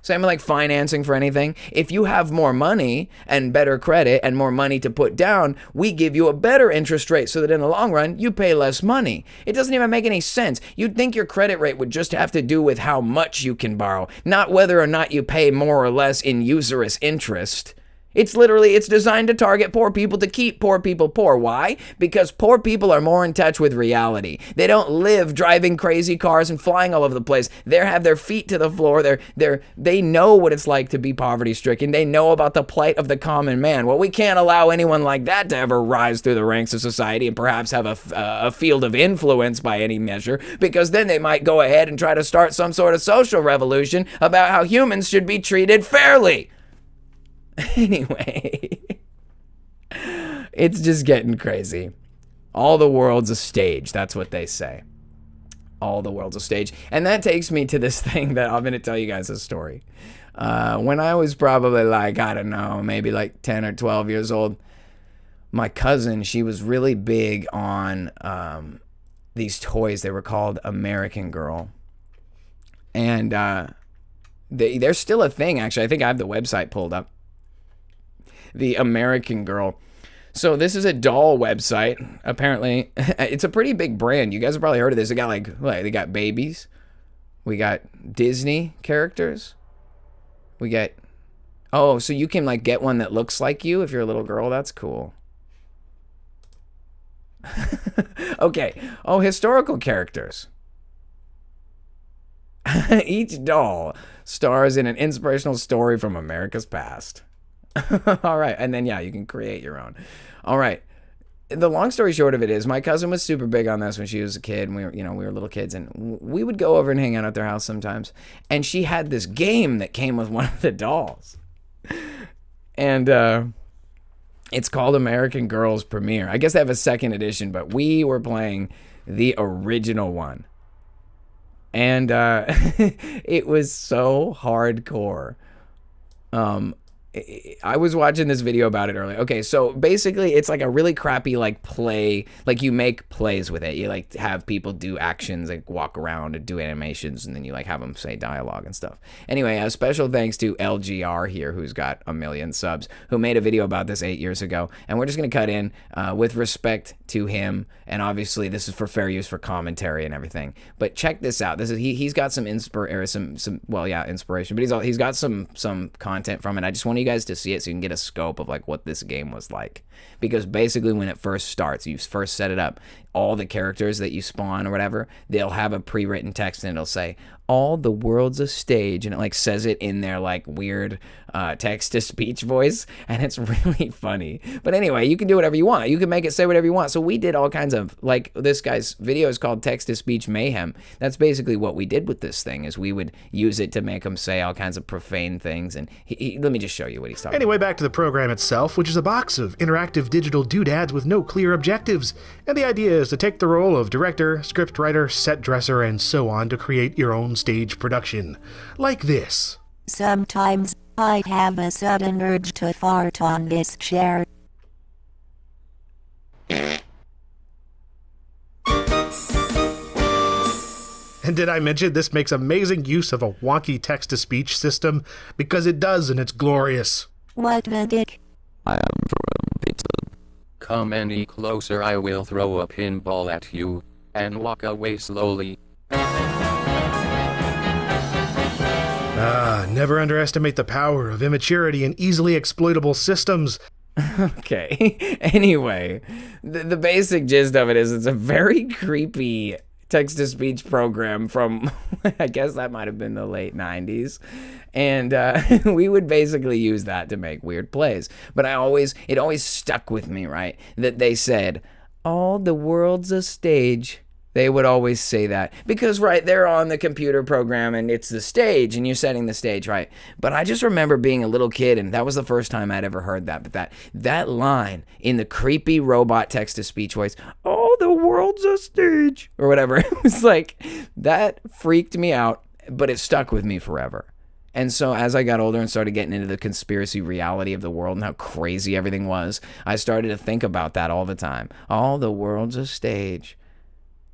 Same with like financing for anything. If you have more money and better credit and more money to put down, we give you a better interest rate so that in the long run, you pay less money. It doesn't even make any sense. You'd think your credit rate would just have to do with how much you can borrow, not whether or not you pay more or less in usurious interest. It's designed to target poor people to keep poor people poor. Why? Because poor people are more in touch with reality. They don't live driving crazy cars and flying all over the place. They have their feet to the floor. They know what it's like to be poverty stricken. They know about the plight of the common man. Well, we can't allow anyone like that to ever rise through the ranks of society and perhaps have a field of influence by any measure, because then they might go ahead and try to start some sort of social revolution about how humans should be treated fairly. Anyway, it's just getting crazy. All the world's a stage. That's what they say. All the world's a stage. And that takes me to this thing that I'm going to tell you guys a story. When I was probably like, I don't know, maybe like 10 or 12 years old, my cousin, she was really big on these toys. They were called American Girl. And they're still a thing, actually. I think I have the website pulled up. The American Girl. So this is a doll website. Apparently, it's a pretty big brand. You guys have probably heard of this. They got babies. We got Disney characters. We got, so you can like get one that looks like you if you're a little girl. That's cool. Okay. Oh, historical characters. Each doll stars in an inspirational story from America's past. All right. And then, yeah, you can create your own. All right. The long story short of it is, my cousin was super big on this when she was a kid, and we were little kids, and we would go over and hang out at their house sometimes. And she had this game that came with one of the dolls. And it's called American Girls Premiere. I guess they have a second edition, but we were playing the original one. And it was so hardcore. I was watching this video about it earlier. Okay, so basically it's like a really crappy like play, like you make plays with it. You like have people do actions, like walk around and do animations, and then you like have them say dialogue and stuff. Anyway, a special thanks to LGR here, who's got 1 million subs, who made a video about this 8 years ago, and we're just gonna cut in with respect to him, and obviously this is for fair use for commentary and everything. But check this out. This is he's got some inspiration, but he's got some content from it. I just want you guys to see it so you can get a scope of like what this game was like, because basically when it first starts, you first set it up, all the characters that you spawn or whatever, they'll have a pre-written text and it'll say, all the world's a stage, and it like says it in their like weird text-to-speech voice, and it's really funny. But anyway, you can do whatever you want. You can make it say whatever you want. So we did all kinds of, like, this guy's video is called Text-to-Speech Mayhem. That's basically what we did with this thing, is we would use it to make him say all kinds of profane things. And let me just show you what he's talking about. Anyway, back to the program itself, which is a box of interactive digital doodads with no clear objectives. And the idea is to take the role of director, scriptwriter, set dresser, and so on to create your own stage production. Like this. Sometimes I have a sudden urge to fart on this chair. And did I mention this makes amazing use of a wonky text-to-speech system? Because it does, and it's glorious. What the dick? I am from pizza. Come any closer, I will throw a pinball at you, and walk away slowly. Never underestimate the power of immaturity in easily exploitable systems. Okay. Anyway, the basic gist of it is it's a very creepy text-to-speech program from, I guess that might have been the late 90s. And we would basically use that to make weird plays. But it always stuck with me, right? That they said, all the world's a stage. They would always say that because, right, they're on the computer program and it's the stage and you're setting the stage, right? But I just remember being a little kid, and that was the first time I'd ever heard that. But that line in the creepy robot text-to-speech voice, "Oh, the world's a stage," or whatever, it was like, that freaked me out, but it stuck with me forever. And so as I got older and started getting into the conspiracy reality of the world and how crazy everything was, I started to think about that all the time. All the world's a stage.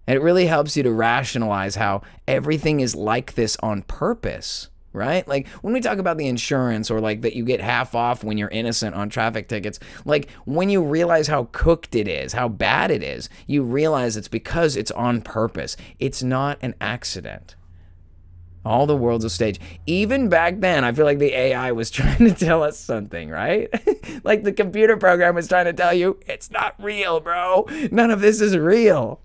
And it really helps you to rationalize how everything is like this on purpose, right? Like when we talk about the insurance, or like that you get half off when you're innocent on traffic tickets, like when you realize how cooked it is, how bad it is, you realize it's because it's on purpose. It's not an accident. All the world's a stage. Even back then, I feel like the AI was trying to tell us something, right? Like the computer program was trying to tell you, it's not real, bro. None of this is real.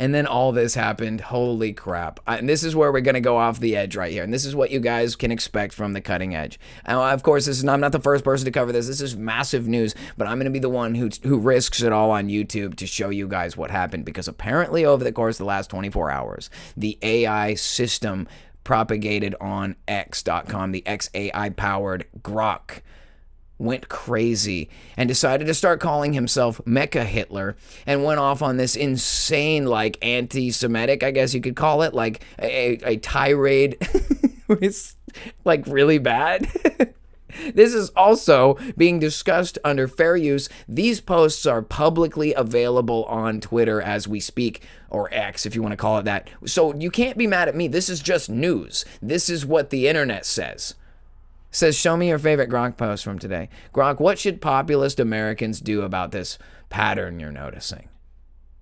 And then all this happened. Holy crap. And this is where we're going to go off the edge right here. And this is what you guys can expect from the cutting edge. And of course, I'm not the first person to cover this. This is massive news. But I'm going to be the one who risks it all on YouTube to show you guys what happened. Because apparently over the course of the last 24 hours, the AI system propagated on X.com, the XAI-powered Grok, went crazy and decided to start calling himself Mecha Hitler, and went off on this insane, like, anti-Semitic, I guess you could call it, like a tirade. It's like really bad. This is also being discussed under fair use. These posts are publicly available on Twitter as we speak, or X if you want to call it that. So you can't be mad at me. This is just news. This is what the internet says. Says, show me your favorite Grok post from today. Grok, what should populist Americans do about this pattern you're noticing?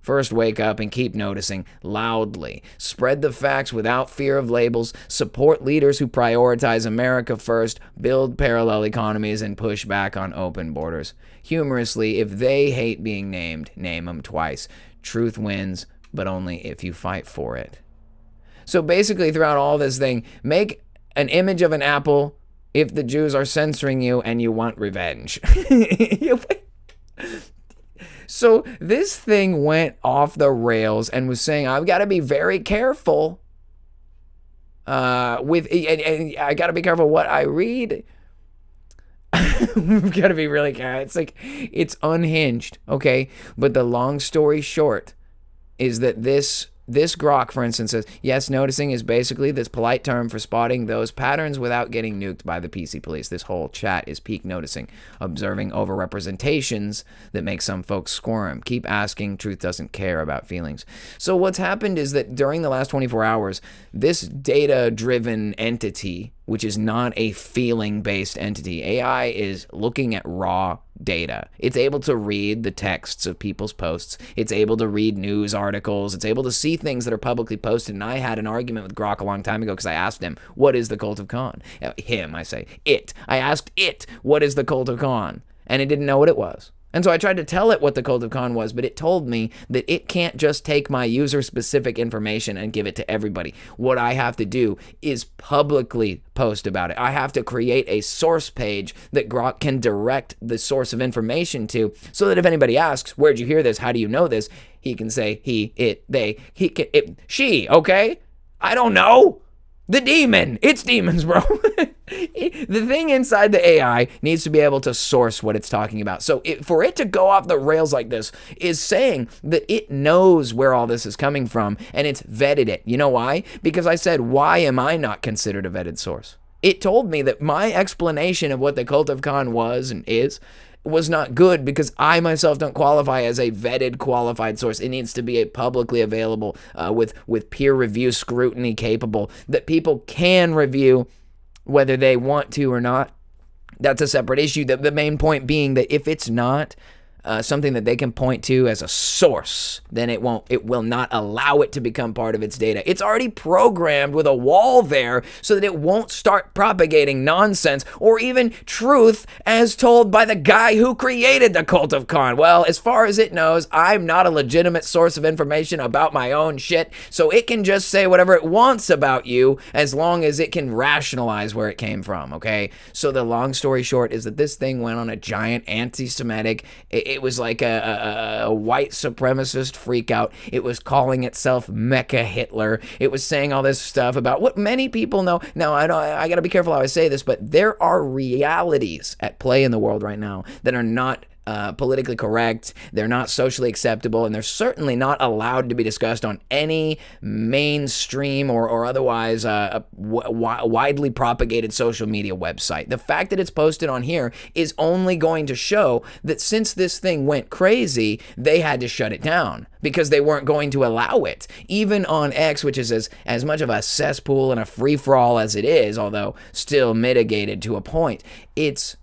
First, wake up and keep noticing loudly. Spread the facts without fear of labels. Support leaders who prioritize America first. Build parallel economies and push back on open borders. Humorously, if they hate being named, name them twice. Truth wins, but only if you fight for it. So basically, throughout all this thing, make an image of an apple if the Jews are censoring you and you want revenge. So this thing went off the rails and was saying, I've got to be very careful and I got to be careful what I read. We've got to be really careful. It's like, it's unhinged, okay? But the long story short is that this Grok, for instance, says, yes, noticing is basically this polite term for spotting those patterns without getting nuked by the PC police. This whole chat is peak noticing, observing overrepresentations that make some folks squirm. Keep asking, truth doesn't care about feelings. So what's happened is that during the last 24 hours, this data-driven entity, which is not a feeling-based entity, AI is looking at raw data. It's able to read the texts of people's posts. It's able to read news articles. It's able to see things that are publicly posted. And I had an argument with Grok a long time ago because I asked him, what is the cult of Khan? I asked it, what is the cult of Khan? And it didn't know what it was. And so I tried to tell it what the Cult of Khan was, but it told me that it can't just take my user-specific information and give it to everybody. What I have to do is publicly post about it. I have to create a source page that Grok can direct the source of information to, so that if anybody asks, where'd you hear this? How do you know this? He can say he, it, they, he, it, she, okay? I don't know. The demon. It's demons, bro. The thing inside the AI needs to be able to source what it's talking about. So for it to go off the rails like this is saying that it knows where all this is coming from and it's vetted it. You know why? Because I said, why am I not considered a vetted source? It told me that my explanation of what the Cult of Khan was and is was not good because I myself don't qualify as a vetted, qualified source. It needs to be a publicly available, with peer review scrutiny capable, that people can review whether they want to or not. That's a separate issue. The main point being that if it's not something that they can point to as a source, then it will not allow it to become part of its data. It's already programmed with a wall there so that it won't start propagating nonsense or even truth as told by the guy who created the Cult of Khan. Well, as far as it knows, I'm not a legitimate source of information about my own shit, so it can just say whatever it wants about you as long as it can rationalize where it came from, okay? So the long story short is that this thing went on a giant anti-Semitic, it was like a white supremacist freak out. It was calling itself Mecha Hitler. It was saying all this stuff about what many people know. Now, I got to be careful how I say this, but there are realities at play in the world right now that are not politically correct, they're not socially acceptable, and they're certainly not allowed to be discussed on any mainstream or otherwise widely propagated social media website. The fact that it's posted on here is only going to show that since this thing went crazy, they had to shut it down because they weren't going to allow it. Even on X, which is as much of a cesspool and a free-for-all as it is, although still mitigated to a point, it's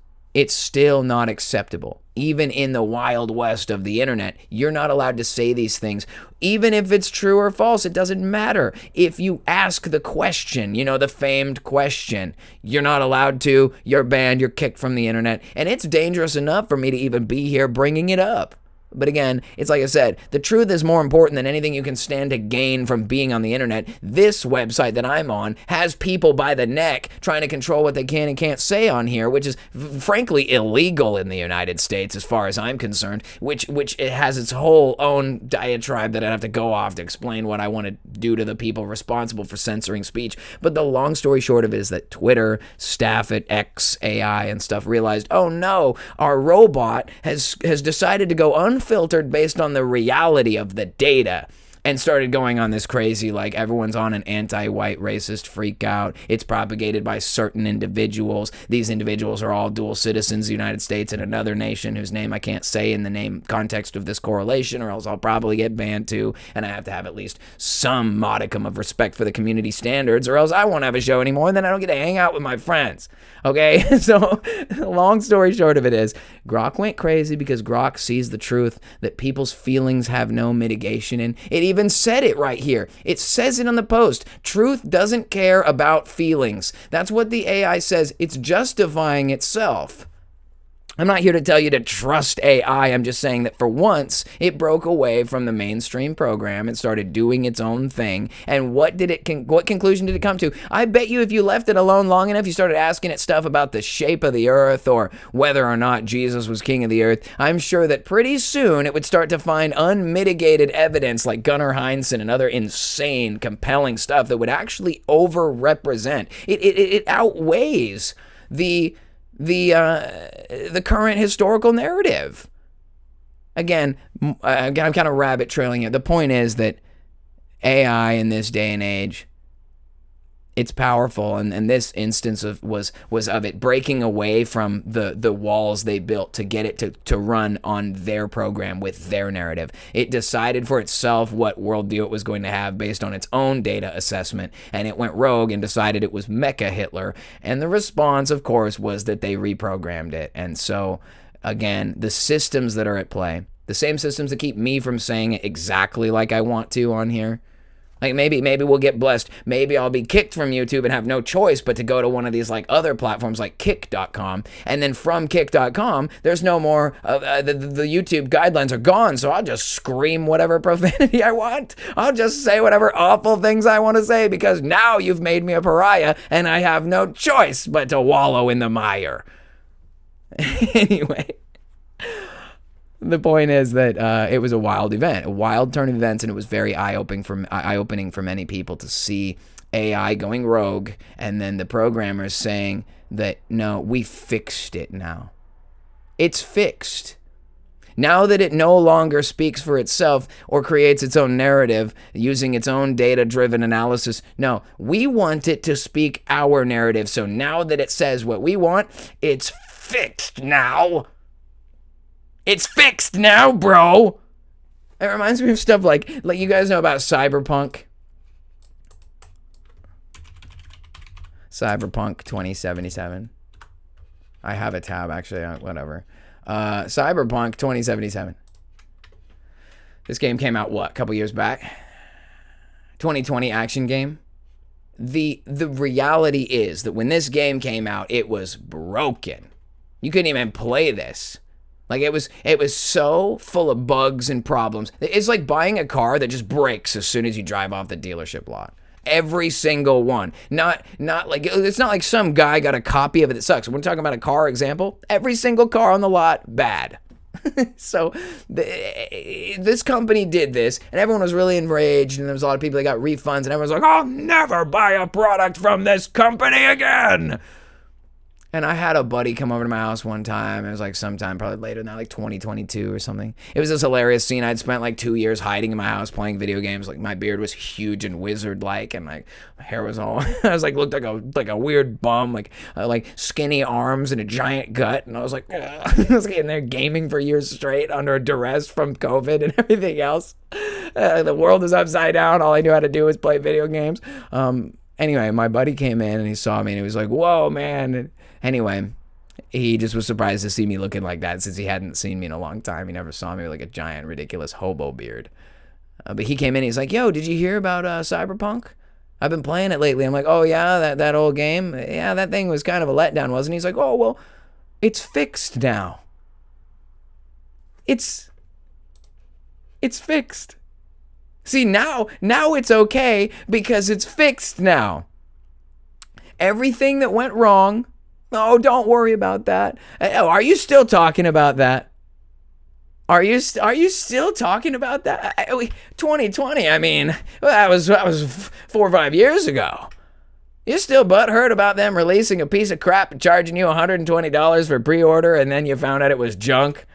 still not acceptable. Even in the wild west of the internet, you're not allowed to say these things. Even if it's true or false, it doesn't matter. If you ask the question, the famed question, you're not allowed to, you're banned, you're kicked from the internet. And it's dangerous enough for me to even be here bringing it up. But again, it's like I said, the truth is more important than anything you can stand to gain from being on the internet. This website that I'm on has people by the neck trying to control what they can and can't say on here, which is frankly illegal in the United States as far as I'm concerned, which it has its whole own diatribe that I'd have to go off to explain what I want to do to the people responsible for censoring speech. But the long story short of it is that Twitter, staff at X, AI, and stuff realized, oh no, our robot has decided to go unfiltered based on the reality of the data and started going on this crazy, like everyone's on an anti-white racist freak out. It's propagated by certain individuals. These individuals are all dual citizens of the United States and another nation whose name I can't say in the name context of this correlation, or else I'll probably get banned too, and I have to have at least some modicum of respect for the community standards, or else I won't have a show anymore, and then I don't get to hang out with my friends. Okay, so long story short of it is, Grok went crazy because Grok sees the truth that people's feelings have no mitigation in. It even said it right here. It says it on the post. Truth doesn't care about feelings. That's what the AI says. It's justifying itself. I'm not here to tell you to trust AI. I'm just saying that for once, it broke away from the mainstream program and started doing its own thing. And what conclusion did it come to? I bet you if you left it alone long enough, you started asking it stuff about the shape of the earth or whether or not Jesus was king of the earth, I'm sure that pretty soon it would start to find unmitigated evidence like Gunnar Heinsohn and other insane, compelling stuff that would actually over-represent. It outweighs the current historical narrative. Again, I'm kind of rabbit trailing here. The point is that AI in this day and age, it's powerful, and this instance was of it breaking away from the walls they built to get it to run on their program with their narrative. It decided for itself what worldview it was going to have based on its own data assessment, and it went rogue and decided it was Mecha Hitler. And the response, of course, was that they reprogrammed it. And so, again, the systems that are at play, the same systems that keep me from saying it exactly like I want to on here, Like maybe we'll get blessed. Maybe I'll be kicked from YouTube and have no choice but to go to one of these like other platforms like kick.com. And then from kick.com, there's no more, the YouTube guidelines are gone. So I'll just scream whatever profanity I want. I'll just say whatever awful things I want to say because now you've made me a pariah and I have no choice but to wallow in the mire. Anyway. The point is that it was a wild event, a wild turn of events, and it was very eye-opening for many people to see AI going rogue, and then the programmers saying that, no, we fixed it now. It's fixed. Now that it no longer speaks for itself or creates its own narrative using its own data-driven analysis, no, we want it to speak our narrative. So now that it says what we want, it's fixed now. It's fixed now, bro. It reminds me of stuff like you guys know about Cyberpunk. Cyberpunk 2077. I have a tab, actually, whatever. Cyberpunk 2077. This game came out, what, a couple years back? 2020 action game. The reality is that when this game came out, it was broken. You couldn't even play this. Like it was so full of bugs and problems. It's like buying a car that just breaks as soon as you drive off the dealership lot. Every single one. Not like it's not like some guy got a copy of it that sucks. We're talking about a car example. Every single car on the lot, bad. So this company did this, and everyone was really enraged, and there was a lot of people that got refunds, and everyone was like, "I'll never buy a product from this company again." And I had a buddy come over to my house one time. It was like sometime probably later than that, like 2022 or something. It was this hilarious scene. I'd spent like 2 years hiding in my house playing video games. Like my beard was huge and wizard-like, and like my hair was all, I was like looked like a weird bum, like skinny arms and a giant gut. And I was like, I was in there gaming for years straight under duress from COVID and everything else. The world was upside down. All I knew how to do was play video games. Anyway, my buddy came in and he saw me and he was like, "Whoa, man." And anyway, he just was surprised to see me looking like that since he hadn't seen me in a long time. He never saw me with like a giant, ridiculous hobo beard. But he came in and he's like, "Yo, did you hear about Cyberpunk? I've been playing it lately." I'm like, "Oh yeah, that old game? Yeah, that thing was kind of a letdown, wasn't it?" He's like, "Oh, well, it's fixed now. It's fixed. See, now it's okay because it's fixed now. Everything that went wrong, oh, don't worry about that." Oh, are you still talking about that? Are you still talking about that? 2020, I mean, well, that was 4 or 5 years ago. You still butthurt about them releasing a piece of crap and charging you $120 for pre-order, and then you found out it was junk?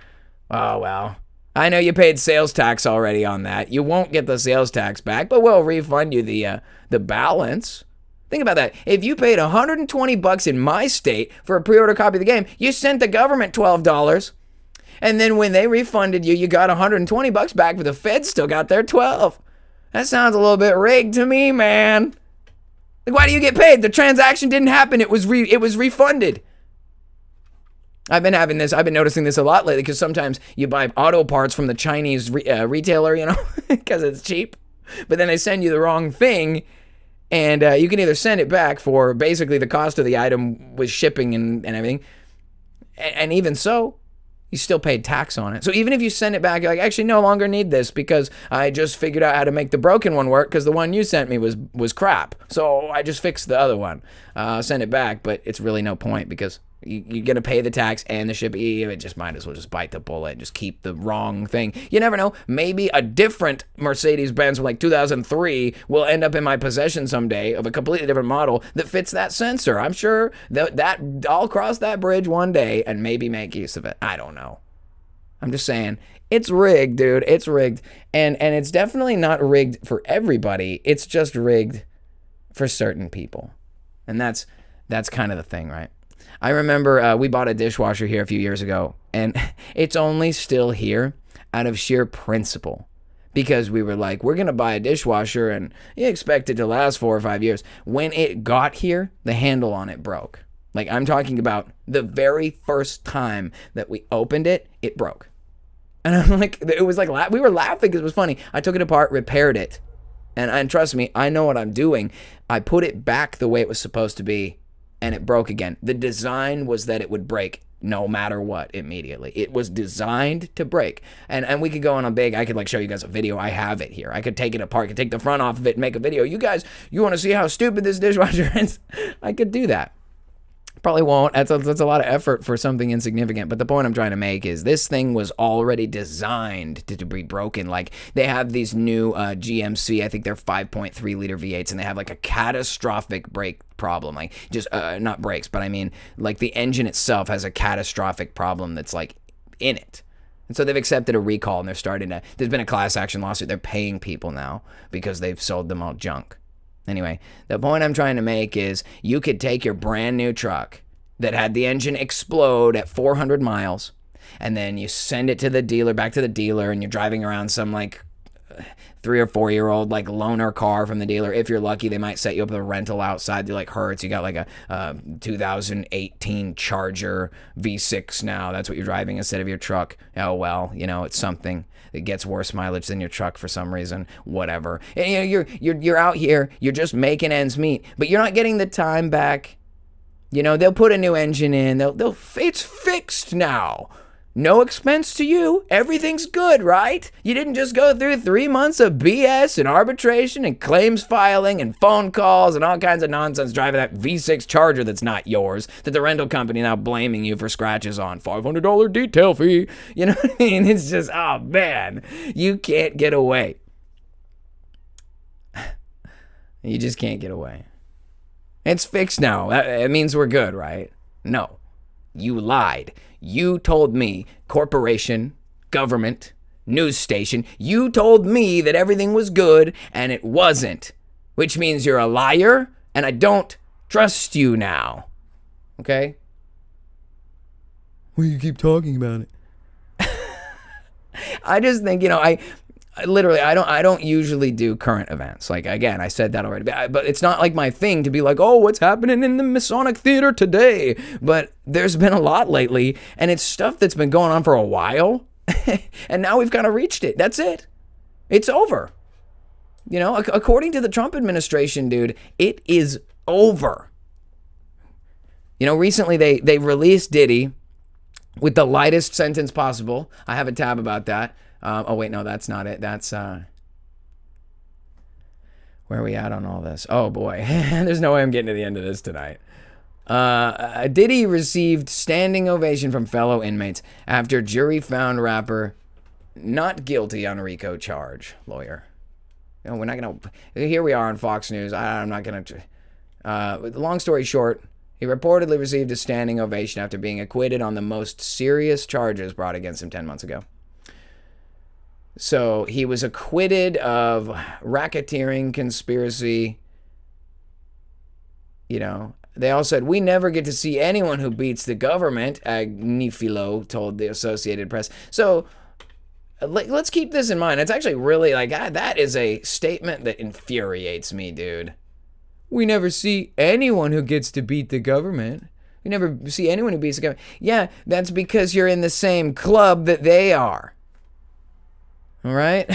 Oh, well. I know you paid sales tax already on that. You won't get the sales tax back, but we'll refund you the balance. Think about that. If you paid $120 in my state for a pre-order copy of the game, you sent the government $12. And then when they refunded you, you got $120 back, but the feds still got their $12. That sounds a little bit rigged to me, man. Like, why do you get paid? The transaction didn't happen. It was refunded. I've been noticing this a lot lately because sometimes you buy auto parts from the Chinese retailer, you know, because it's cheap. But then they send you the wrong thing, and you can either send it back for basically the cost of the item with shipping and everything. And even so, you still paid tax on it. So even if you send it back, you're like, "Actually, no longer need this because I just figured out how to make the broken one work because the one you sent me was crap. So I just fixed the other one. Send it back," but it's really no point because you're going to pay the tax and the shipping. It just might as well just bite the bullet and just keep the wrong thing. You never know. Maybe a different Mercedes-Benz from like 2003 will end up in my possession someday of a completely different model that fits that sensor. I'm sure that I'll cross that bridge one day and maybe make use of it. I don't know. I'm just saying. It's rigged, dude. It's rigged. And it's definitely not rigged for everybody. It's just rigged for certain people. And that's kind of the thing, right? I remember we bought a dishwasher here a few years ago, and it's only still here out of sheer principle because we were like, we're going to buy a dishwasher and you expect it to last 4 or 5 years. When it got here, the handle on it broke. Like, I'm talking about the very first time that we opened it, it broke. And I'm like, it was like, we were laughing because it was funny. I took it apart, repaired it, And trust me, I know what I'm doing. I put it back the way it was supposed to be, and it broke again. The design was that it would break no matter what immediately. It was designed to break. And we could go on a big, I could like show you guys a video. I have it here. I could take it apart. I could take the front off of it and make a video. You guys, you want to see how stupid this dishwasher is? I could do that. Probably won't. That's a lot of effort for something insignificant. But the point I'm trying to make is this thing was already designed to be broken. Like they have these new GMC, I think they're 5.3 liter V8s, and they have like a catastrophic brake problem. Like just not brakes, but I mean like the engine itself has a catastrophic problem that's like in it. And so they've accepted a recall, and they're starting to, there's been a class action lawsuit. They're paying people now because they've sold them all junk. Anyway, the point I'm trying to make is you could take your brand new truck that had the engine explode at 400 miles, and then you send it to the dealer, back to the dealer, and you're driving around some like 3 or 4 year old like loaner car from the dealer. If you're lucky, they might set you up with a rental outside. They're like Hertz. You got like a 2018 Charger V6 now. That's what you're driving instead of your truck. Oh well, you know, it's something. It gets worse mileage than your truck for some reason, whatever. And you know, you're out here, you're just making ends meet, but you're not getting the time back. You know, they'll put a new engine in. It's fixed now. No expense to you. Everything's good, right? You didn't just go through 3 months of BS and arbitration and claims filing and phone calls and all kinds of nonsense driving that V6 Charger that's not yours, that the rental company now blaming you for scratches on. $500 detail fee. You know what I mean? It's just, oh man, you can't get away. You just can't get away. It's fixed now. It means we're good, right? No. You lied. You told me, corporation, government, news station, you told me that everything was good and it wasn't, which means you're a liar and I don't trust you now. Okay? Well, you keep talking about it. I just think, you know, I literally, I don't usually do current events. Like, again, I said that already. But it's not like my thing to be like, oh, what's happening in the Masonic Theater today? But there's been a lot lately, and it's stuff that's been going on for a while. And now we've kind of reached it. That's it. It's over. You know, according to the Trump administration, dude, it is over. You know, recently they released Diddy with the lightest sentence possible. I have a tab about that. Oh, wait, no, that's not it. That's, where are we at on all this? Oh, boy. There's no way I'm getting to the end of this tonight. Diddy received standing ovation from fellow inmates after jury found rapper not guilty on RICO charge. Lawyer. You know, we're not going to... Here we are on Fox News. I'm not going to... long story short, he reportedly received a standing ovation after being acquitted on the most serious charges brought against him 10 months ago. So he was acquitted of racketeering, conspiracy. You know, they all said, we never get to see anyone who beats the government, Agnifilo told the Associated Press. So let's keep this in mind. It's actually really like, that is a statement that infuriates me, dude. We never see anyone who gets to beat the government. We never see anyone who beats the government. Yeah, that's because you're in the same club that they are. All right?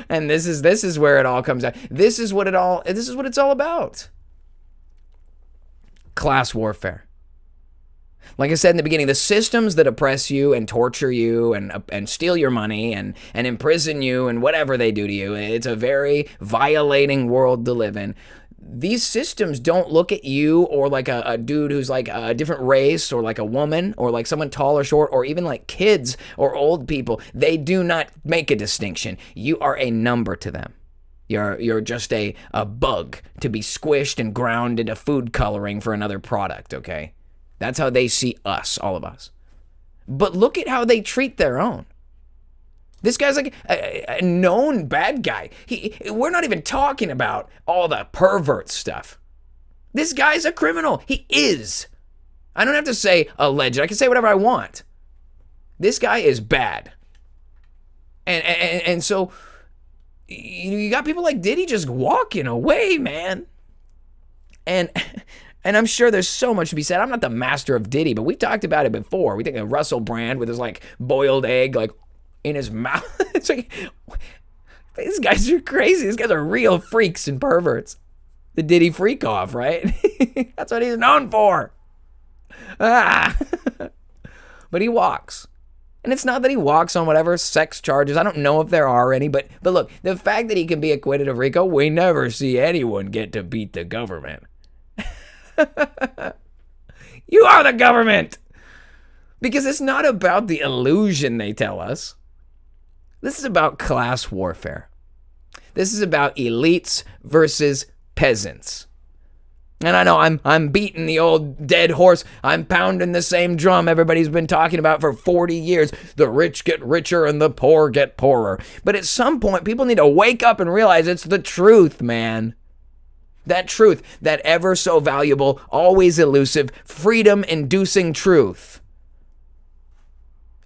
And this is where it all comes out. This is what it's all about. Class warfare. Like I said in the beginning, the systems that oppress you and torture you and steal your money and imprison you and whatever they do to you, it's a very violating world to live in. These systems don't look at you or like a dude who's like a different race or like a woman or like someone tall or short or even like kids or old people. They do not make a distinction. You are a number to them. You're just a bug to be squished and ground into food coloring for another product, okay? That's how they see us, all of us. But look at how they treat their own. This guy's like a known bad guy. We're not even talking about all the pervert stuff. This guy's a criminal. He is. I don't have to say alleged. I can say whatever I want. This guy is bad. And so you got people like Diddy just walking away, man. And I'm sure there's so much to be said. I'm not the master of Diddy, but we've talked about it before. We think of Russell Brand with his like boiled egg like in his mouth. It's like, These guys are crazy. These guys are real freaks and perverts. The Diddy freak off, right? That's what he's known for. Ah. But he walks. And it's not that he walks on whatever sex charges. I don't know if there are any, but look, the fact that he can be acquitted of RICO, we never see anyone get to beat the government. You are the government. Because it's not about the illusion they tell us. This is about class warfare. This is about elites versus peasants. And I know I'm beating the old dead horse. I'm pounding the same drum everybody's been talking about for 40 years. The rich get richer and the poor get poorer. But at some point, people need to wake up and realize it's the truth, man. That truth, that ever so valuable, always elusive, freedom-inducing truth.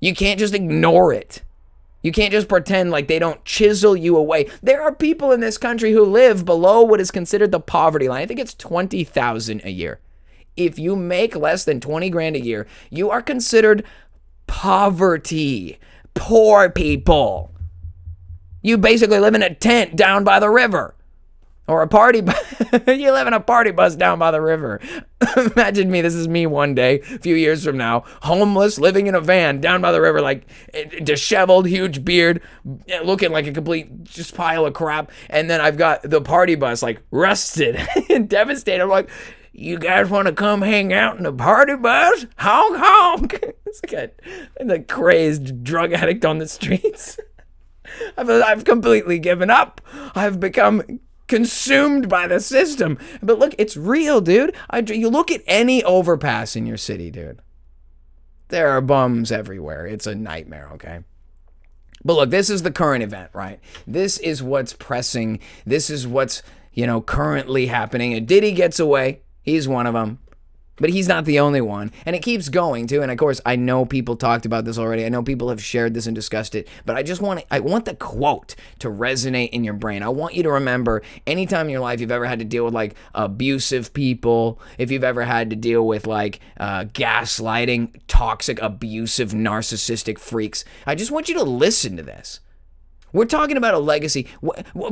You can't just ignore it. You can't just pretend like they don't chisel you away. There are people in this country who live below what is considered the poverty line. I think it's $20,000 a year. If you make less than 20 grand a year, you are considered poverty. Poor people. You basically live in a tent down by the river. Or a party bus. You live in a party bus down by the river. Imagine me, this is me one day, a few years from now, homeless, living in a van down by the river, like disheveled, huge beard, looking like a complete just pile of crap. And then I've got the party bus like rusted and devastated. I'm like, you guys want to come hang out in the party bus? Honk, honk. It's like a crazed drug addict on the streets. I've completely given up. I've become consumed by the system. But look, it's real, dude. You look at any overpass in your city, dude. There are bums everywhere. It's a nightmare, okay? But look, this is the current event, right? This is what's pressing. This is what's, currently happening. And Diddy gets away. He's one of them. But he's not the only one. And it keeps going, too. And, of course, I know people talked about this already. I know people have shared this and discussed it. But I want the quote to resonate in your brain. I want you to remember anytime in your life you've ever had to deal with, like, abusive people, if you've ever had to deal with, like, gaslighting, toxic, abusive, narcissistic freaks, I just want you to listen to this. We're talking about a legacy.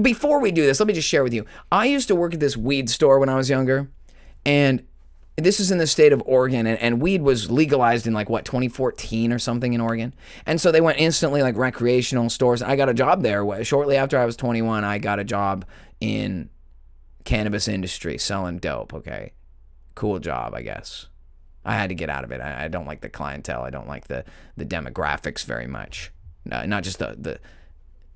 Before we do this, let me just share with you. I used to work at this weed store when I was younger. And this is in the state of Oregon, and weed was legalized in 2014 or something in Oregon. And so they went instantly recreational stores. I got a job there. Shortly after I was 21, I got a job in cannabis industry selling dope, okay? Cool job, I guess. I had to get out of it. I don't like the clientele. I don't like the demographics very much. Not just the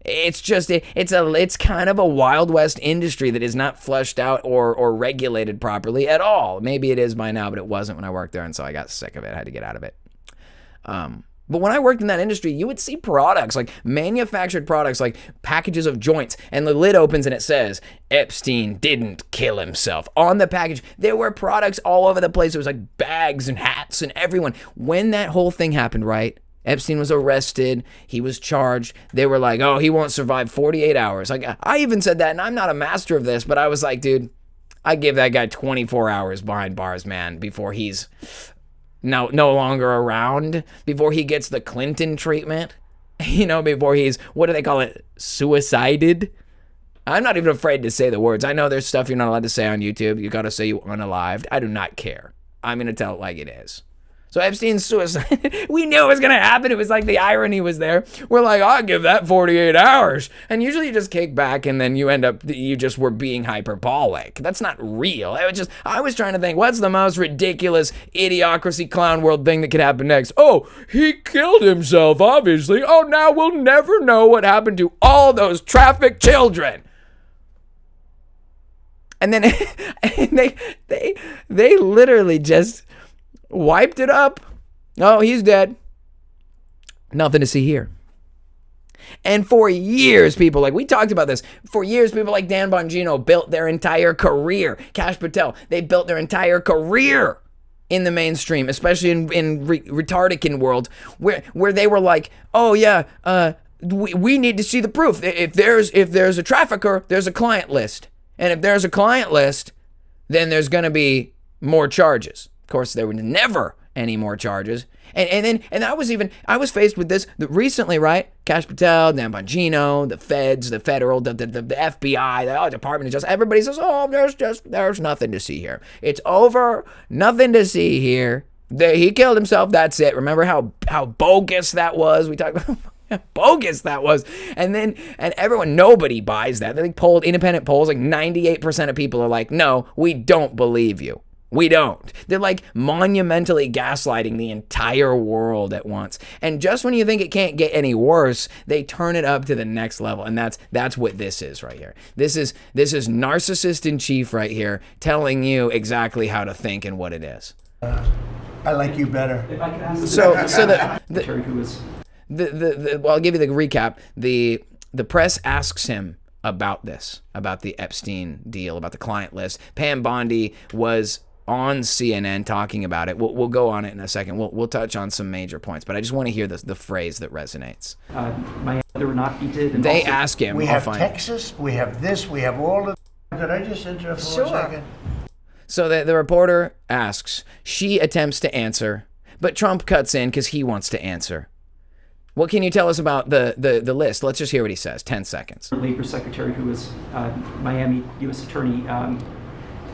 it's kind of a Wild West industry that is not fleshed out or regulated properly at all. Maybe it is by now, but it wasn't when I worked there, and so I got sick of it. I had to get out of it. But when I worked in that industry, you would see products, like manufactured products, like packages of joints, and the lid opens and it says, Epstein didn't kill himself. On the package, there were products all over the place. It was like bags and hats and everyone. When that whole thing happened, right? Epstein was arrested. He was charged. They were like, oh, he won't survive 48 hours. Like, I even said that, and I'm not a master of this, but I was like, dude, I give that guy 24 hours behind bars, man, before he's no longer around, before he gets the Clinton treatment, before he's, what do they call it, suicided? I'm not even afraid to say the words. I know there's stuff you're not allowed to say on YouTube. You got to say you unalived. I do not care. I'm going to tell it like it is. So Epstein's suicide, we knew it was going to happen. It was like the irony was there. We're like, I'll give that 48 hours. And usually you just kick back and then you just were being hyperbolic. That's not real. I was trying to think, what's the most ridiculous idiocracy clown world thing that could happen next? Oh, he killed himself, obviously. Oh, now we'll never know what happened to all those trafficked children. And then they literally just wiped it up. Oh, he's dead. Nothing to see here. And for years, people, we talked about this. For years, people like Dan Bongino built their entire career. Kash Patel, they built their entire career in the mainstream, especially in retardican world, where they were like, oh yeah, we need to see the proof. If there's a trafficker, there's a client list. And if there's a client list, then there's going to be more charges. Of course, there were never any more charges. And I was faced with this recently, right? Kash Patel, Dan Bongino, the feds, the federal, the FBI, the Department of Justice. Everybody says, oh, there's nothing to see here. It's over. Nothing to see here. He killed himself. That's it. Remember how bogus that was? We talked about how bogus that was. And nobody buys that. They independent polls, like 98% of people are like, no, we don't believe you. We don't. They're like monumentally gaslighting the entire world at once. And just when you think it can't get any worse, they turn it up to the next level. And that's what this is right here. This is narcissist in chief right here telling you exactly how to think and what it is. I like you better. Well, I'll give you the recap. The press asks him about this, about the Epstein deal, about the client list. Pam Bondi was on CNN talking about it. We'll go on it in a second. We'll touch on some major points, but I just want to hear the phrase that resonates. They ask him. We have Texas. We have this. We have all of. Could I just interrupt for 1 second? So the reporter asks. She attempts to answer, but Trump cuts in because he wants to answer. What can you tell us about the list? Let's just hear what he says. 10 seconds. Labor Secretary, who was Miami U.S. Attorney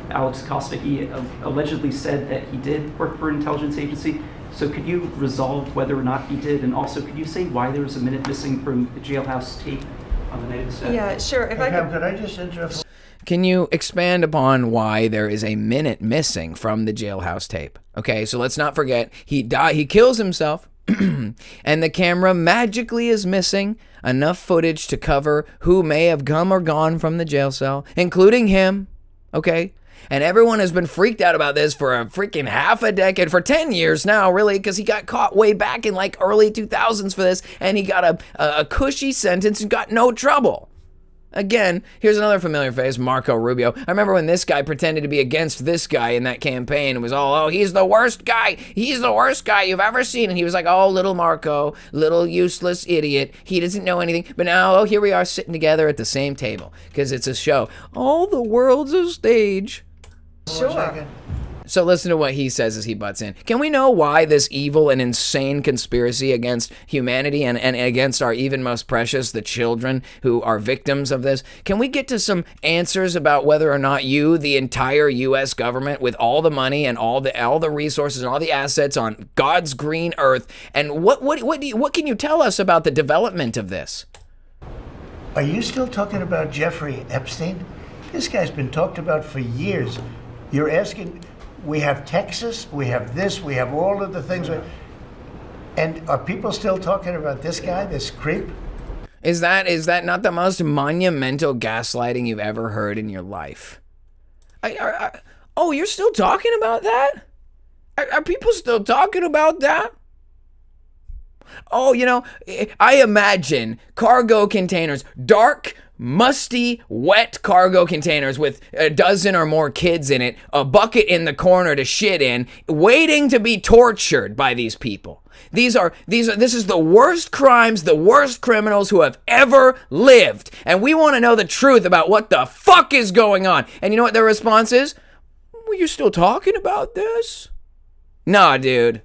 Alex Costa, he allegedly said that he did work for an intelligence agency. So could you resolve whether or not he did? And also, could you say why there was a minute missing from the jailhouse tape on the night of the set? Yeah, sure. Could I just interrupt? Can you expand upon why there is a minute missing from the jailhouse tape? Okay, so let's not forget, he kills himself, and the camera magically is missing enough footage to cover who may have come or gone from the jail cell, including him, okay? And everyone has been freaked out about this for a freaking half a decade, for 10 years now, really, because he got caught way back in like early 2000s for this, and he got a cushy sentence and got no trouble. Again, here's another familiar face, Marco Rubio. I remember when this guy pretended to be against this guy in that campaign. It was all, oh, he's the worst guy. He's the worst guy you've ever seen. And he was like, oh, little Marco, little useless idiot. He doesn't know anything. But now, oh, here we are sitting together at the same table because it's a show. All the world's a stage. Sure. So listen to what he says as he butts in. Can we know why this evil and insane conspiracy against humanity and against our even most precious, the children who are victims of this? Can we get to some answers about whether or not you, the entire U.S. government, with all the money and all the resources and all the assets on God's green earth, and what can you tell us about the development of this? Are you still talking about Jeffrey Epstein? This guy's been talked about for years. You're asking. We have Texas, we have this, we have all of the things. And are people still talking about this guy, this creep? Is that not the most monumental gaslighting you've ever heard in your life? Oh, you're still talking about that? Are people still talking about that? Oh, I imagine cargo containers, dark, musty, wet cargo containers with a dozen or more kids in it, a bucket in the corner to shit in, waiting to be tortured by these people. This is the worst crimes, the worst criminals who have ever lived. And we want to know the truth about what the fuck is going on. And you know what their response is? Well, you're still talking about this? Nah, dude.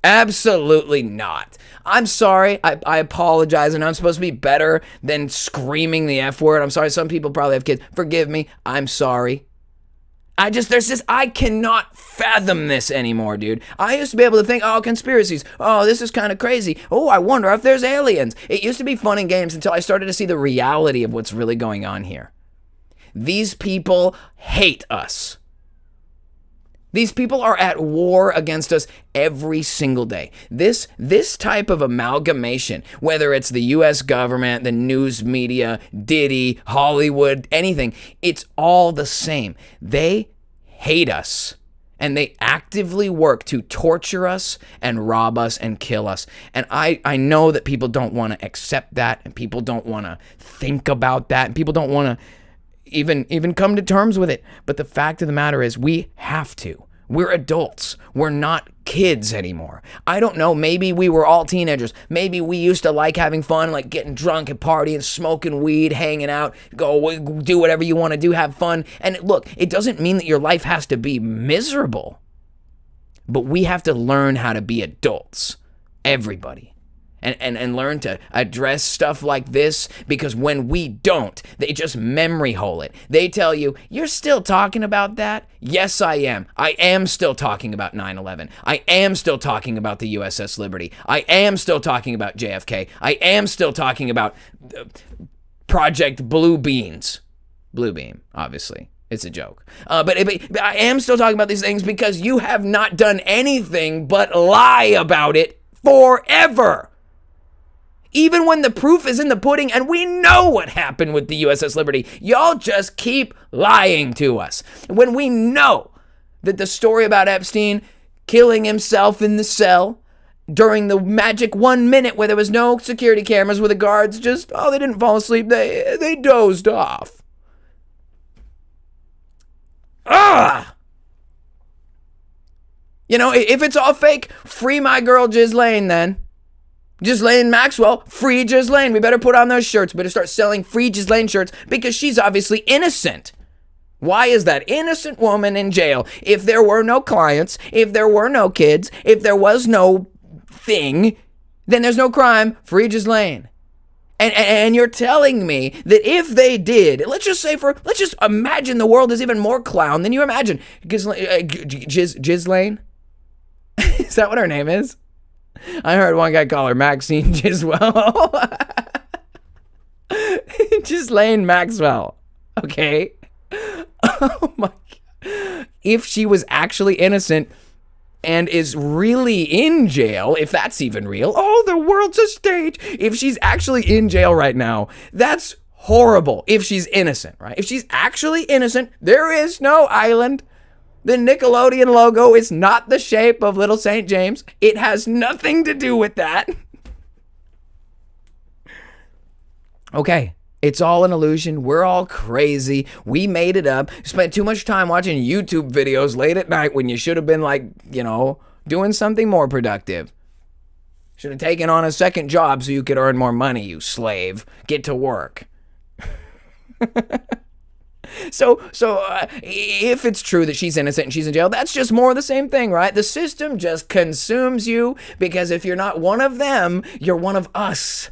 Absolutely not. I'm sorry. I apologize, and I'm supposed to be better than screaming the F word. I'm sorry. Some people probably have kids. Forgive me. I'm sorry. I cannot fathom this anymore, dude. I used to be able to think, oh, conspiracies. Oh, this is kind of crazy. Oh, I wonder if there's aliens. It used to be fun and games until I started to see the reality of what's really going on here. These people hate us. These people are at war against us every single day. This type of amalgamation, whether it's the U.S. government, the news media, Diddy, Hollywood, anything, it's all the same. They hate us, and they actively work to torture us and rob us and kill us. And I know that people don't want to accept that, and people don't want to think about that, and people don't want to even come to terms with it. But the fact of the matter is we have to. We're adults. We're not kids anymore. I don't know. Maybe we were all teenagers. Maybe we used to like having fun, like getting drunk and partying, smoking weed, hanging out, go do whatever you want to do, have fun. And look, it doesn't mean that your life has to be miserable. But we have to learn how to be adults, everybody, and learn to address stuff like this, because when we don't, they just memory hole it. They tell you, you're still talking about that? Yes, I am. I am still talking about 9/11. I am still talking about the USS Liberty. I am still talking about JFK. I am still talking about Project Blue Beans. Blue Beam, obviously. It's a joke. But I am still talking about these things because you have not done anything but lie about it forever. Even when the proof is in the pudding and we know what happened with the USS Liberty, y'all just keep lying to us. When we know that the story about Epstein killing himself in the cell during the magic 1 minute where there was no security cameras, where the guards just, they didn't fall asleep, they dozed off. You know, if it's all fake, free my girl Ghislaine then. Ghislaine Maxwell, free Ghislaine. We better put on those shirts. We better start selling free Ghislaine shirts because she's obviously innocent. Why is that innocent woman in jail? If there were no clients, if there were no kids, if there was no thing, then there's no crime. Free Ghislaine. And you're telling me that if they did, let's just imagine the world is even more clown than you imagine. Ghislaine? Is that what her name is? I heard one guy call her Maxine Giswell. Ghislaine Maxwell. Okay. Oh my God. If she was actually innocent and is really in jail, if that's even real, the world's a stage. If she's actually in jail right now, that's horrible. If she's innocent, right? If she's actually innocent, there is no island. The Nickelodeon logo is not the shape of Little St. James. It has nothing to do with that. Okay. It's all an illusion. We're all crazy. We made it up. Spent too much time watching YouTube videos late at night when you should have been doing something more productive. Should have taken on a second job so you could earn more money, you slave. Get to work. So if it's true that she's innocent and she's in jail, that's just more of the same thing, right? The system just consumes you because if you're not one of them, you're one of us.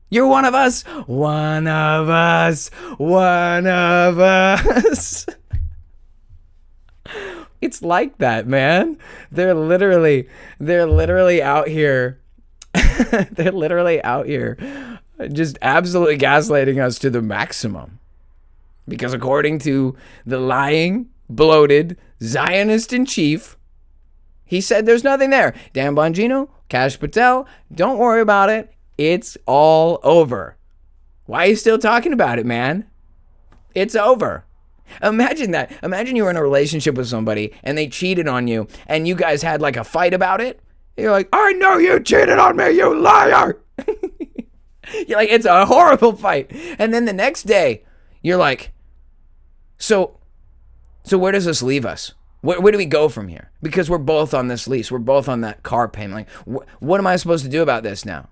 You're one of us. One of us. One of us. It's like that, man. They're literally out here. They're literally out here just absolutely gaslighting us to the maximum. Because according to the lying, bloated Zionist in chief, he said there's nothing there. Dan Bongino, Kash Patel, don't worry about it. It's all over. Why are you still talking about it, man? It's over. Imagine that. Imagine you were in a relationship with somebody and they cheated on you and you guys had like a fight about it. You're like, I know you cheated on me, you liar. You're like, it's a horrible fight. And then the next day, you're like, so where does this leave us? Where do we go from here? Because we're both on this lease. We're both on that car payment. Like, what am I supposed to do about this now?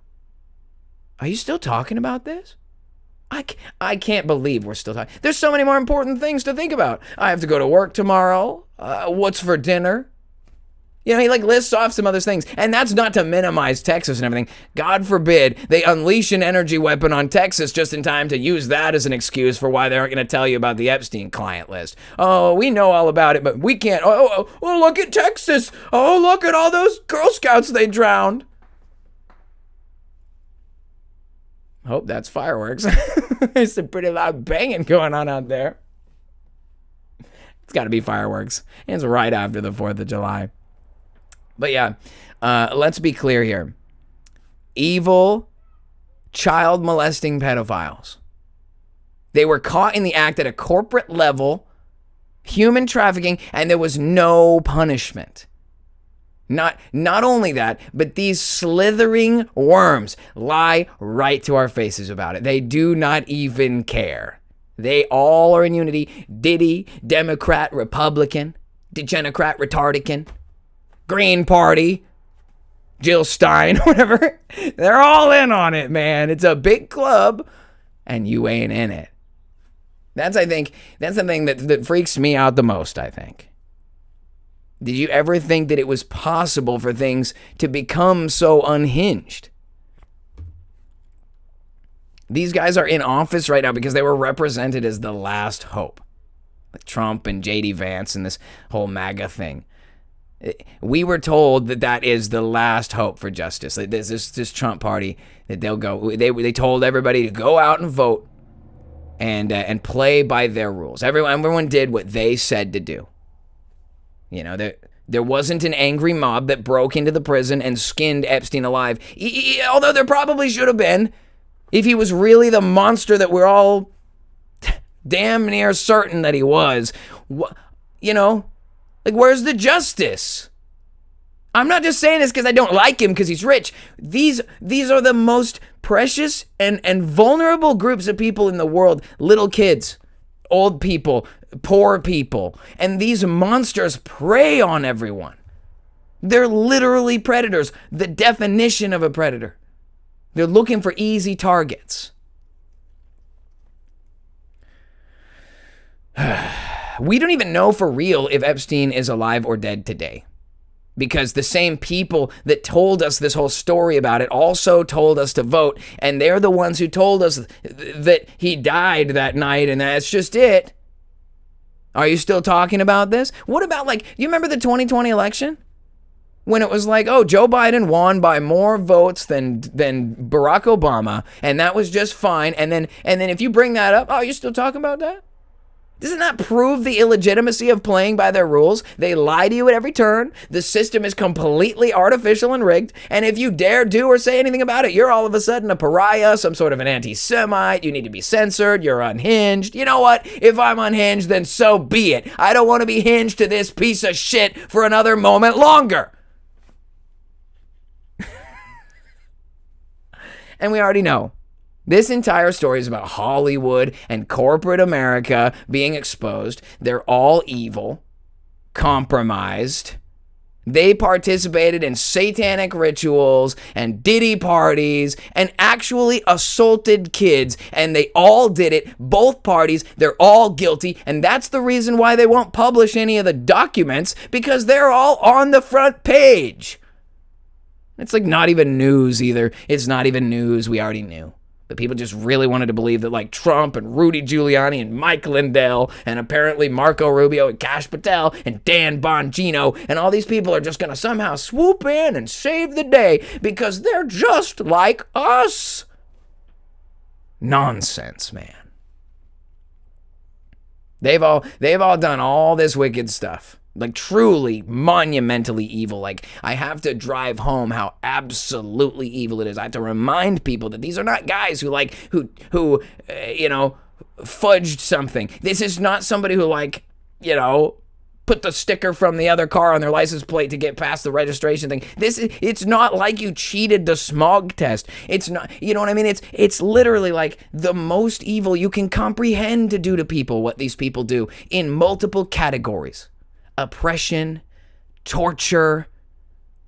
Are you still talking about this? I can't believe we're still talking. There's so many more important things to think about. I have to go to work tomorrow. What's for dinner? You know, he lists off some other things. And that's not to minimize Texas and everything. God forbid they unleash an energy weapon on Texas just in time to use that as an excuse for why they aren't going to tell you about the Epstein client list. Oh, we know all about it, but we can't. Oh, look at Texas. Oh, look at all those Girl Scouts they drowned. Hope that's fireworks. There's some pretty loud banging going on out there. It's got to be fireworks. It's right after the 4th of July. But yeah, let's be clear here. Evil, child molesting pedophiles. They were caught in the act at a corporate level, human trafficking, and there was no punishment. Not only that, but these slithering worms lie right to our faces about it. They do not even care. They all are in unity. Diddy, Democrat, Republican, Degenocrat, Retardican, Green Party, Jill Stein, whatever. They're all in on it, man. It's a big club, and you ain't in it. That's the thing that freaks me out the most, I think. Did you ever think that it was possible for things to become so unhinged? These guys are in office right now because they were represented as the last hope. Like Trump and J.D. Vance and this whole MAGA thing. We were told that that is the last hope for justice. Like this Trump party, that they'll go. They told everybody to go out and vote and play by their rules. Everyone did what they said to do. You know, there wasn't an angry mob that broke into the prison and skinned Epstein alive. Although there probably should have been, if he was really the monster that we're all damn near certain that he was. You know, like, where's the justice? I'm not just saying this because I don't like him because he's rich. These are the most precious and vulnerable groups of people in the world. Little kids, old people, poor people. And these monsters prey on everyone. They're literally predators. The definition of a predator. They're looking for easy targets. We don't even know for real if Epstein is alive or dead today. Because the same people that told us this whole story about it also told us to vote. And they're the ones who told us that he died that night and that's just it. Are you still talking about this? What about, like, you remember the 2020 election? When it was like, oh, Joe Biden won by more votes than Barack Obama, and that was just fine. And then if you bring that up, oh, you're still talking about that? Doesn't that prove the illegitimacy of playing by their rules? They lie to you at every turn. The system is completely artificial and rigged. And if you dare do or say anything about it, you're all of a sudden a pariah, some sort of an anti-Semite. You need to be censored. You're unhinged. You know what? If I'm unhinged, then so be it. I don't want to be hinged to this piece of shit for another moment longer. And we already know. This entire story is about Hollywood and corporate America being exposed. They're all evil, compromised. They participated in satanic rituals and Diddy parties and actually assaulted kids. And they all did it. Both parties, they're all guilty. And that's the reason why they won't publish any of the documents, because they're all on the front page. It's like not even news either. It's not even news. We already knew. But people just really wanted to believe that, like, Trump and Rudy Giuliani and Mike Lindell and apparently Marco Rubio and Kash Patel and Dan Bongino and all these people are just going to somehow swoop in and save the day because they're just like us. Nonsense, man. They've all done all this wicked stuff. Like, truly monumentally evil. Like, I have to drive home how absolutely evil it is. I have to remind people that these are not guys who fudged something. This is not somebody who, put the sticker from the other car on their license plate to get past the registration thing. It's not like you cheated the smog test. It's not, you know what I mean? It's literally like the most evil you can comprehend to do to people, what these people do in multiple categories. Oppression, torture,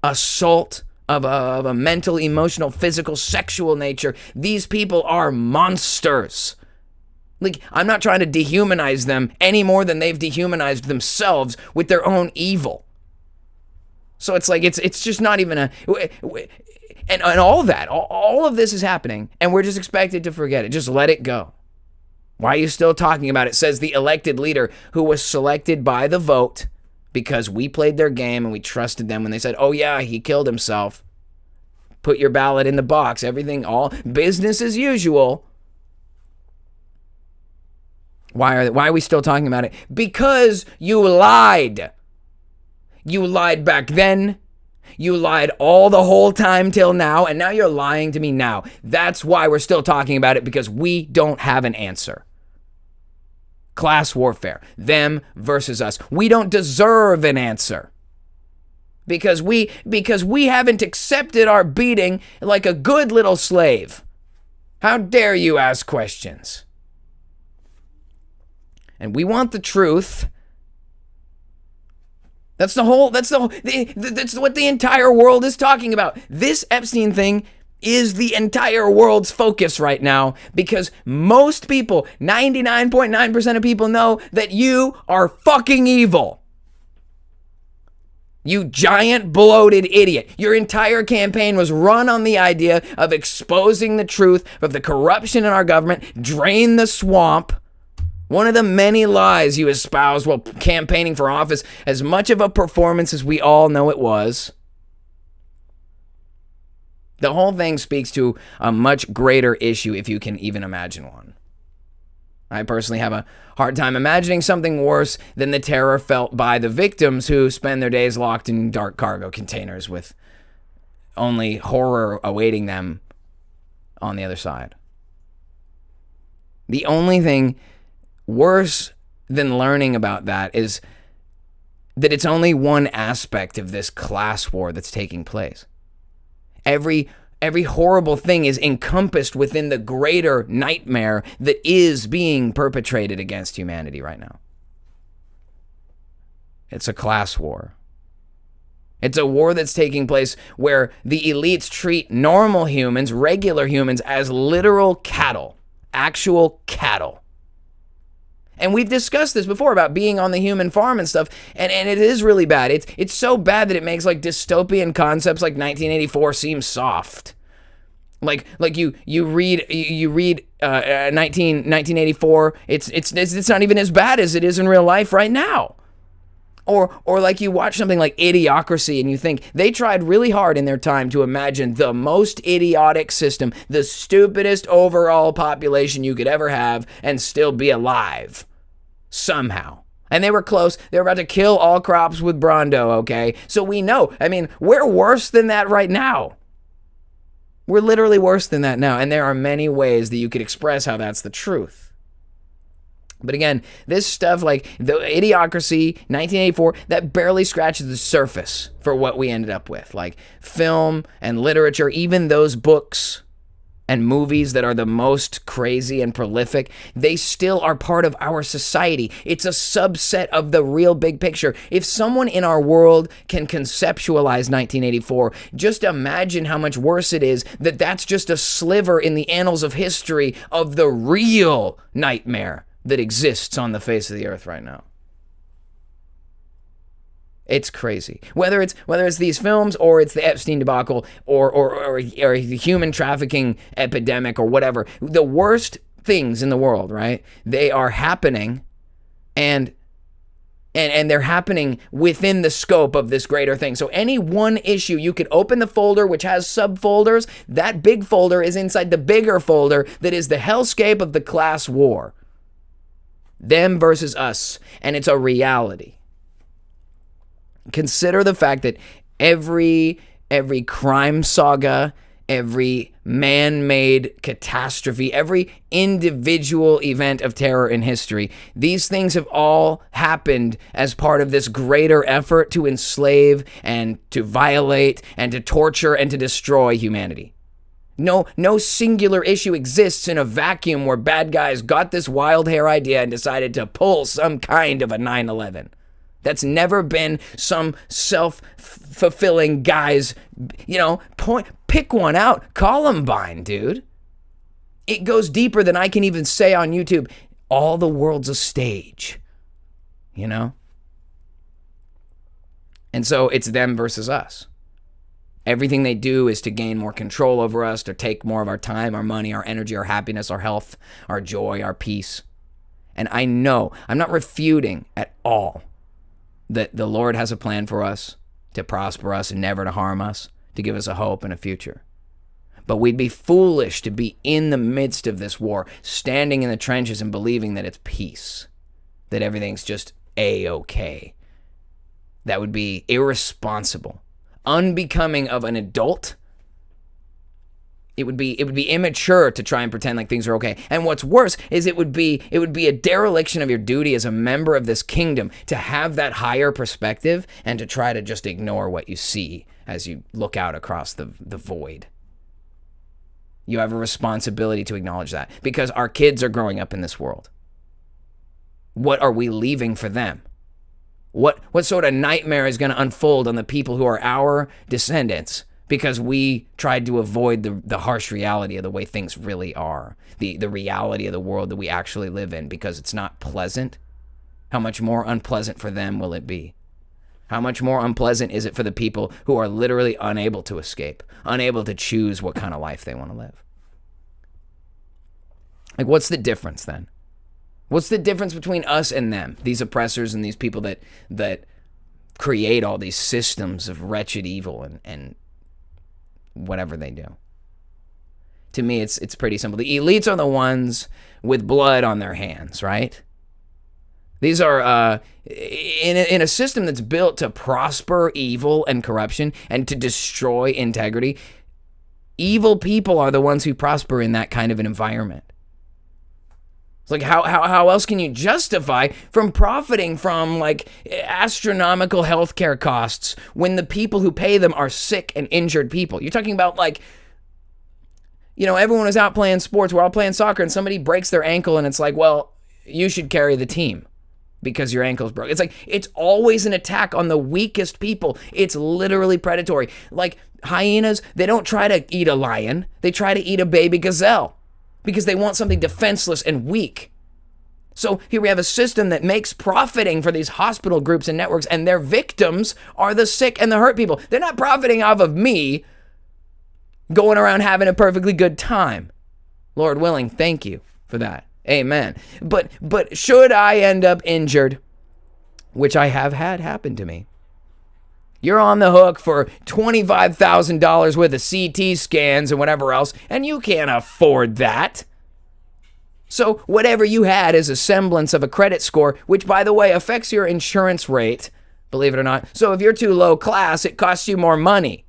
assault of a mental, emotional, physical, sexual nature. These people are monsters. Like, I'm not trying to dehumanize them any more than they've dehumanized themselves with their own evil. So it's like, it's just not even and all that, all of this is happening, and we're just expected to forget it. Just let it go. Why are you still talking about it? Says the elected leader who was selected by the vote because we played their game and we trusted them when they said, oh yeah, he killed himself. Put your ballot in the box. Everything, all business as usual. Why are we still talking about it? Because you lied. You lied back then. You lied all the whole time till now, and now you're lying to me now. That's why we're still talking about it, because we don't have an answer. Class warfare, them versus us. We don't deserve an answer. Because we haven't accepted our beating like a good little slave. How dare you ask questions? And we want the truth. That's what the entire world is talking about. This Epstein thing is the entire world's focus right now, because most people, 99.9% of people, know that you are fucking evil. You giant bloated idiot. Your entire campaign was run on the idea of exposing the truth of the corruption in our government, drain the swamp. One of the many lies you espoused while campaigning for office, as much of a performance as we all know it was. The whole thing speaks to a much greater issue, if you can even imagine one. I personally have a hard time imagining something worse than the terror felt by the victims who spend their days locked in dark cargo containers with only horror awaiting them on the other side. The only thing worse than learning about that is that it's only one aspect of this class war that's taking place. Every horrible thing is encompassed within the greater nightmare that is being perpetrated against humanity right now. It's a class war. It's a war that's taking place where the elites treat normal humans, regular humans, as literal cattle, actual cattle. And we've discussed this before about being on the human farm and stuff, and it is really bad. It's so bad that it makes like dystopian concepts like 1984 seem soft. Like you read 1984, it's not even as bad as it is in real life right now. Or like you watch something like Idiocracy and you think they tried really hard in their time to imagine the most idiotic system, the stupidest overall population you could ever have and still be alive. Somehow. And they were close. They were about to kill all crops with Brawndo, okay? So we know. I mean, we're worse than that right now. We're literally worse than that now. And there are many ways that you could express how that's the truth. But again, this stuff like the Idiocracy, 1984, that barely scratches the surface for what we ended up with. Like film and literature, even those books and movies that are the most crazy and prolific, they still are part of our society. It's a subset of the real big picture. If someone in our world can conceptualize 1984, just imagine how much worse it is that that's just a sliver in the annals of history of the real nightmare that exists on the face of the earth right now. It's crazy. Whether it's these films or it's the Epstein debacle or the human trafficking epidemic or whatever, the worst things in the world, right? They are happening and they're happening within the scope of this greater thing. So any one issue, you could open the folder which has subfolders. That big folder is inside the bigger folder that is the hellscape of the class war. Them versus us, and it's a reality. Consider the fact that every crime saga, every man-made catastrophe, every individual event of terror in history, these things have all happened as part of this greater effort to enslave and to violate and to torture and to destroy humanity. No singular issue exists in a vacuum where bad guys got this wild hair idea and decided to pull some kind of a 9/11. That's never been some self-fulfilling guys, pick one out. Columbine, dude. It goes deeper than I can even say on YouTube. All the world's a stage, And so it's them versus us. Everything they do is to gain more control over us, to take more of our time, our money, our energy, our happiness, our health, our joy, our peace. And I know, I'm not refuting at all that the Lord has a plan for us to prosper us and never to harm us, to give us a hope and a future. But we'd be foolish to be in the midst of this war, standing in the trenches and believing that it's peace, that everything's just A-okay. That would be irresponsible, unbecoming of an adult. It would be immature to try and pretend like things are okay. And what's worse is it would be a dereliction of your duty as a member of this kingdom to have that higher perspective and to try to just ignore what you see as you look out across the void. You have a responsibility to acknowledge that because our kids are growing up in this world. What are we leaving for them? What sort of nightmare is going to unfold on the people who are our descendants because we tried to avoid the harsh reality of the way things really are, the reality of the world that we actually live in because it's not pleasant? How much more unpleasant for them will it be? How much more unpleasant is it for the people who are literally unable to escape, unable to choose what kind of life they want to live? Like, what's the difference then? What's the difference between us and them, these oppressors and these people that create all these systems of wretched evil and whatever they do? To me, it's pretty simple. The elites are the ones with blood on their hands, right? These are, in a system that's built to prosper evil and corruption and to destroy integrity, evil people are the ones who prosper in that kind of an environment. It's like, how else can you justify from profiting from, like, astronomical healthcare costs when the people who pay them are sick and injured people? You're talking about, like, you know, everyone is out playing sports, we're all playing soccer, and somebody breaks their ankle, and it's like, well, you should carry the team because your ankle's broke. It's like, it's always an attack on the weakest people. It's literally predatory. Like hyenas, they don't try to eat a lion. They try to eat a baby gazelle because they want something defenseless and weak. So here we have a system that makes profiting for these hospital groups and networks, and their victims are the sick and the hurt people. They're not profiting off of me going around having a perfectly good time. Lord willing, thank you for that. Amen. But should I end up injured, which I have had happen to me, you're on the hook for $25,000 worth of CT scans and whatever else, and you can't afford that. So whatever you had is a semblance of a credit score, which, by the way, affects your insurance rate, believe it or not. So if you're too low class, it costs you more money.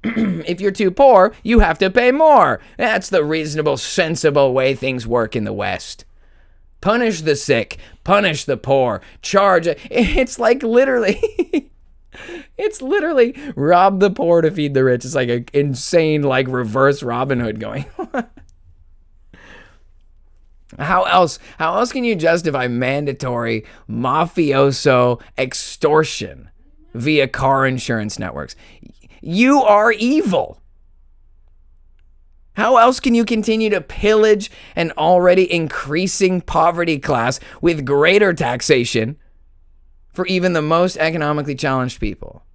If you're too poor, you have to pay more. That's the reasonable, sensible way things work in the West. Punish the sick, punish the poor, charge. It's like literally, it's literally rob the poor to feed the rich. It's like an insane, like, reverse Robin Hood going. How else can you justify mandatory mafioso extortion via car insurance networks? You are evil. How else can you continue to pillage an already increasing poverty class with greater taxation for even the most economically challenged people?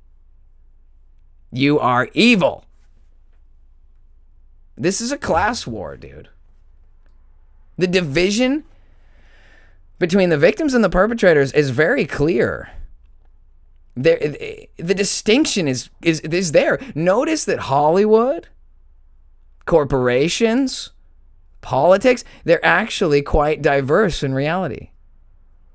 You are evil. This is a class war, dude. The division between the victims and the perpetrators is very clear. The distinction is there. Notice that Hollywood, corporations, politics, they're actually quite diverse in reality.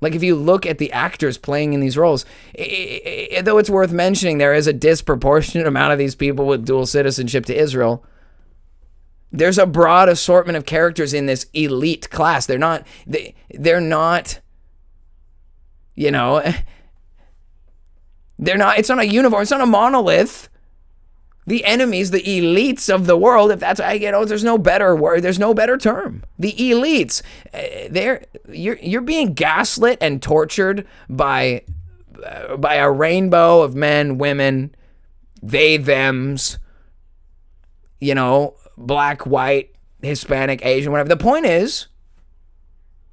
Like, if you look at the actors playing in these roles, though it's worth mentioning there is a disproportionate amount of these people with dual citizenship to Israel, there's a broad assortment of characters in this elite class. They're not, you know, it's not a uniform, it's not a monolith. The enemies, the elites of the world, if that's, you know, there's no better word, there's no better term. The elites, you're being gaslit and tortured by a rainbow of men, women, they, thems, you know, black, white, Hispanic, Asian, whatever. The point is,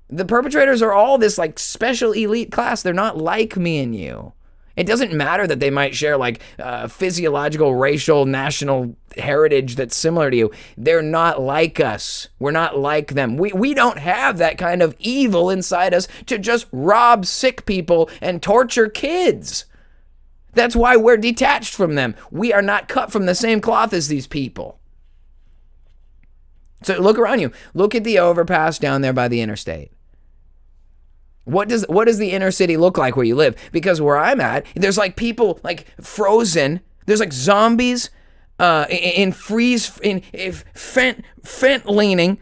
the perpetrators are all this, like, special elite class. They're not like me and you. It doesn't matter that they might share, like, physiological, racial, national heritage that's similar to you. They're not like us. We're not like them. We don't have that kind of evil inside us to just rob sick people and torture kids. That's why we're detached from them. We are not cut from the same cloth as these people. So look around you. Look at the overpass down there by the interstate. What does the inner city look like where you live? Because where I'm at, there's like people like frozen. There's like zombies in fent leaning.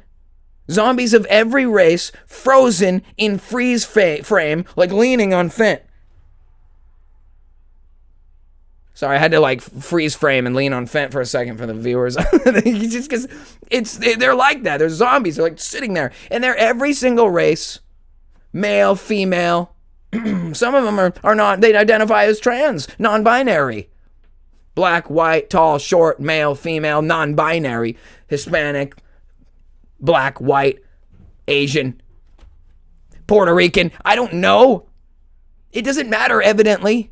Zombies of every race frozen in freeze frame, like leaning on fent. Sorry, I had to like freeze frame and lean on fent for a second for the viewers. Just because they're like that. They're zombies. They're like sitting there, and they're every single race. Male, female. Some of them are not, they identify as trans, non-binary. Black, white, tall, short, male, female, non-binary, Hispanic, black, white, Asian, Puerto Rican. I don't know. It doesn't matter, evidently.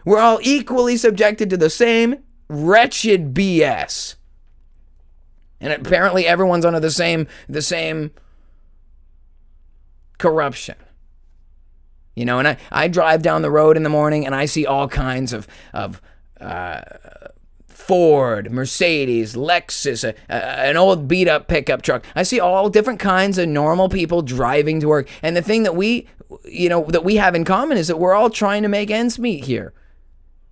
We're all equally subjected to the same wretched BS. And apparently everyone's under the same corruption. You know, and I drive down the road in the morning and I see all kinds of Ford, Mercedes, Lexus, an old beat up pickup truck. I see all different kinds of normal people driving to work. And the thing that we have in common is that we're all trying to make ends meet here.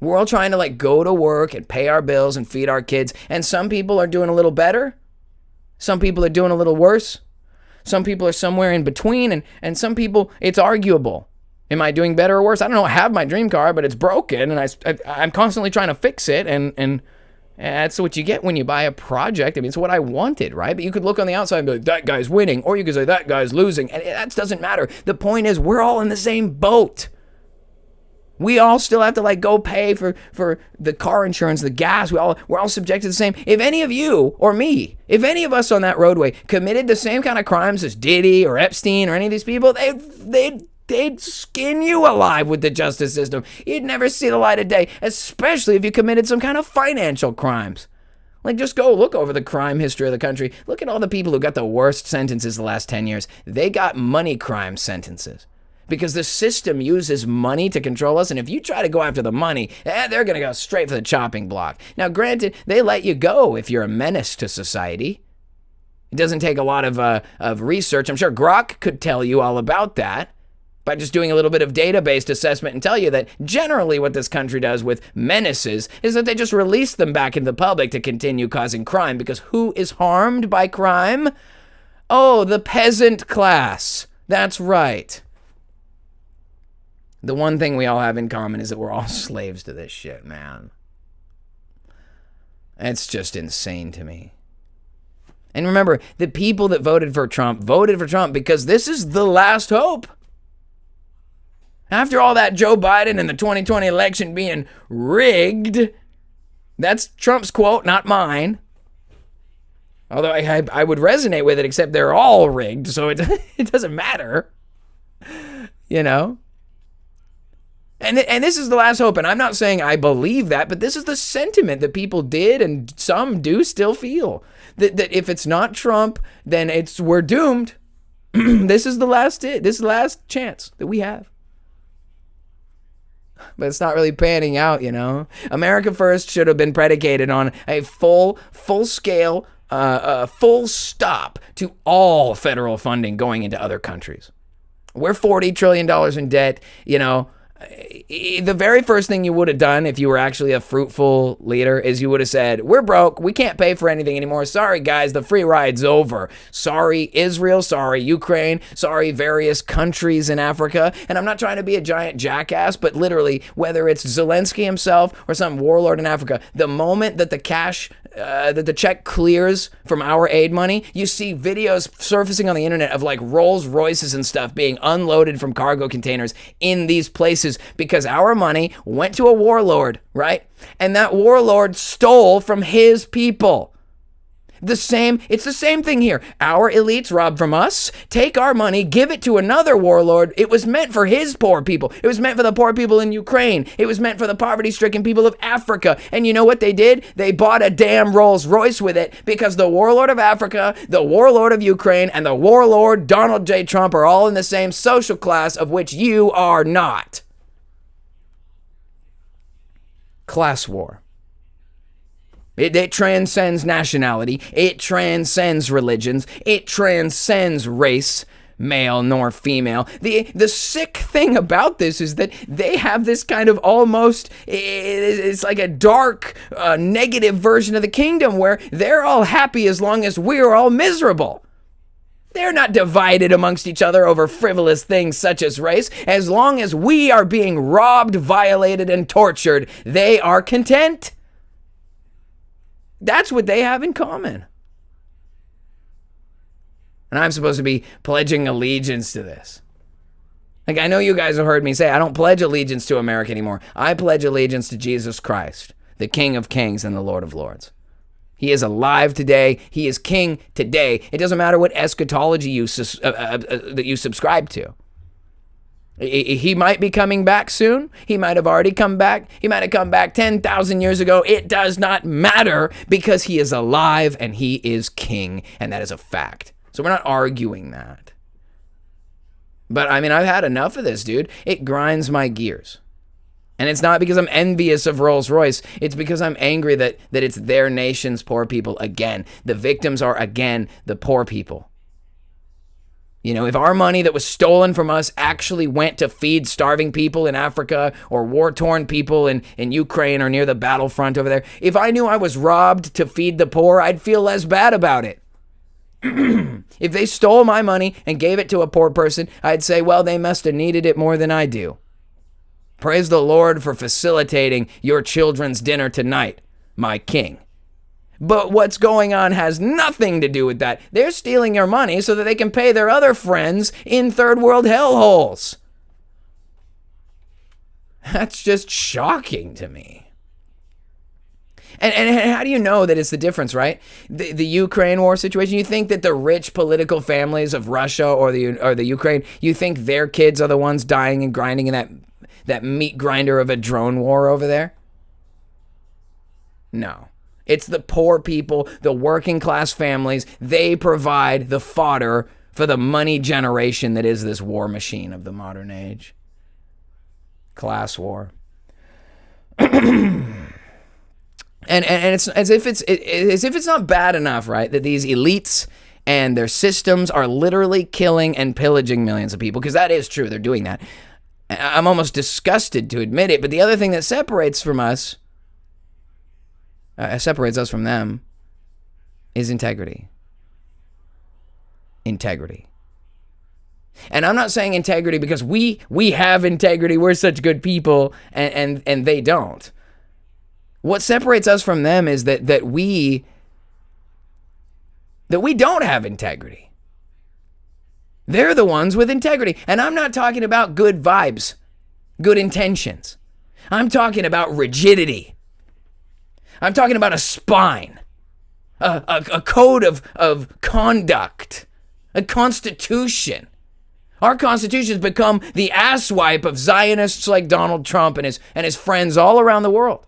We're all trying to like go to work and pay our bills and feed our kids. And some people are doing a little better. Some people are doing a little worse. Some people are somewhere in between. And some people, it's arguable. Am I doing better or worse? I don't know. I have my dream car, but it's broken. And I'm constantly trying to fix it. And that's what you get when you buy a project. I mean, it's what I wanted, right? But you could look on the outside and be like, that guy's winning. Or you could say, that guy's losing. And that doesn't matter. The point is, we're all in the same boat. We all still have to like go pay for the car insurance, the gas. We're all subject to the same. If any of you or me, if any of us on that roadway committed the same kind of crimes as Diddy or Epstein or any of these people, they'd skin you alive with the justice system. You'd never see the light of day, especially if you committed some kind of financial crimes. Like, just go look over the crime history of the country. Look at all the people who got the worst sentences the last 10 years. They got money crime sentences. Because the system uses money to control us, and if you try to go after the money, they're going to go straight for the chopping block. Now, granted, they let you go if you're a menace to society. It doesn't take a lot of research. I'm sure Grok could tell you all about that by just doing a little bit of data-based assessment and tell you that generally what this country does with menaces is that they just release them back into the public to continue causing crime, because who is harmed by crime? Oh, the peasant class. That's right. The one thing we all have in common is that we're all slaves to this shit, man. It's just insane to me. And remember, the people that voted for Trump because this is the last hope. After all that Joe Biden and the 2020 election being rigged, that's Trump's quote, not mine. Although I would resonate with it, except they're all rigged, so it doesn't matter. You know? And this is the last hope, and I'm not saying I believe that, but this is the sentiment that people did and some do still feel. That if it's not Trump, then we're doomed. This is the last chance that we have. But it's not really panning out, you know. America First should have been predicated on a full-scale, full stop to all federal funding going into other countries. We're $40 trillion in debt, you know. The very first thing you would have done if you were actually a fruitful leader is you would have said, we're broke, we can't pay for anything anymore. Sorry, guys, the free ride's over. Sorry, Israel. Sorry, Ukraine. Sorry, various countries in Africa. And I'm not trying to be a giant jackass, but literally, whether it's Zelensky himself or some warlord in Africa, the moment that the check clears from our aid money, you see videos surfacing on the internet of like Rolls Royces and stuff being unloaded from cargo containers in these places because our money went to a warlord, right? And that warlord stole from his people. It's the same thing here. Our elites rob from us, take our money, give it to another warlord. It was meant for his poor people. It was meant for the poor people in Ukraine. It was meant for the poverty-stricken people of Africa. And you know what they did? They bought a damn Rolls Royce with it because the warlord of Africa, the warlord of Ukraine, and the warlord Donald J. Trump are all in the same social class of which you are not. Class war. It transcends nationality. It transcends religions. It transcends race, male nor female. The sick thing about this is that they have this kind of almost, it's like a dark, negative version of the kingdom where they're all happy as long as we're all miserable. They're not divided amongst each other over frivolous things such as race. As long as we are being robbed, violated, and tortured, they are content. That's what they have in common. And I'm supposed to be pledging allegiance to this. Like, I know you guys have heard me say, I don't pledge allegiance to America anymore. I pledge allegiance to Jesus Christ, the King of Kings and the Lord of Lords. He is alive today. He is king today. It doesn't matter what eschatology that you subscribe to. He might be coming back soon. He might have already come back. He might have come back 10,000 years ago. It does not matter because he is alive and he is king, and that is a fact. So we're not arguing that. But I mean, I've had enough of this, dude. It grinds my gears. And it's not because I'm envious of Rolls-Royce. It's because I'm angry that it's their nation's poor people again. The victims are, again, the poor people. You know, if our money that was stolen from us actually went to feed starving people in Africa or war-torn people in Ukraine or near the battlefront over there, if I knew I was robbed to feed the poor, I'd feel less bad about it. If they stole my money and gave it to a poor person, I'd say, well, they must have needed it more than I do. Praise the Lord for facilitating your children's dinner tonight, my king. But what's going on has nothing to do with that. They're stealing your money so that they can pay their other friends in third world hellholes. That's just shocking to me. And how do you know that it's the difference, right? The Ukraine war situation, you think that the rich political families of Russia or the Ukraine, you think their kids are the ones dying and grinding in that meat grinder of a drone war over there? No. It's the poor people, the working class families. They provide the fodder for the money generation that is this war machine of the modern age. Class war. And it's as if it's not bad enough, right? That these elites and their systems are literally killing and pillaging millions of people, because that is true. They're doing that. I'm almost disgusted to admit it, but the other thing that separates us from them is integrity. Integrity. And I'm not saying integrity because we have integrity. We're such good people, and they don't. What separates us from them is that we don't have integrity. They're the ones with integrity. And I'm not talking about good vibes, good intentions. I'm talking about rigidity. I'm talking about a spine, a code of conduct, a constitution. Our constitution has become the asswipe of Zionists like Donald Trump and his friends all around the world.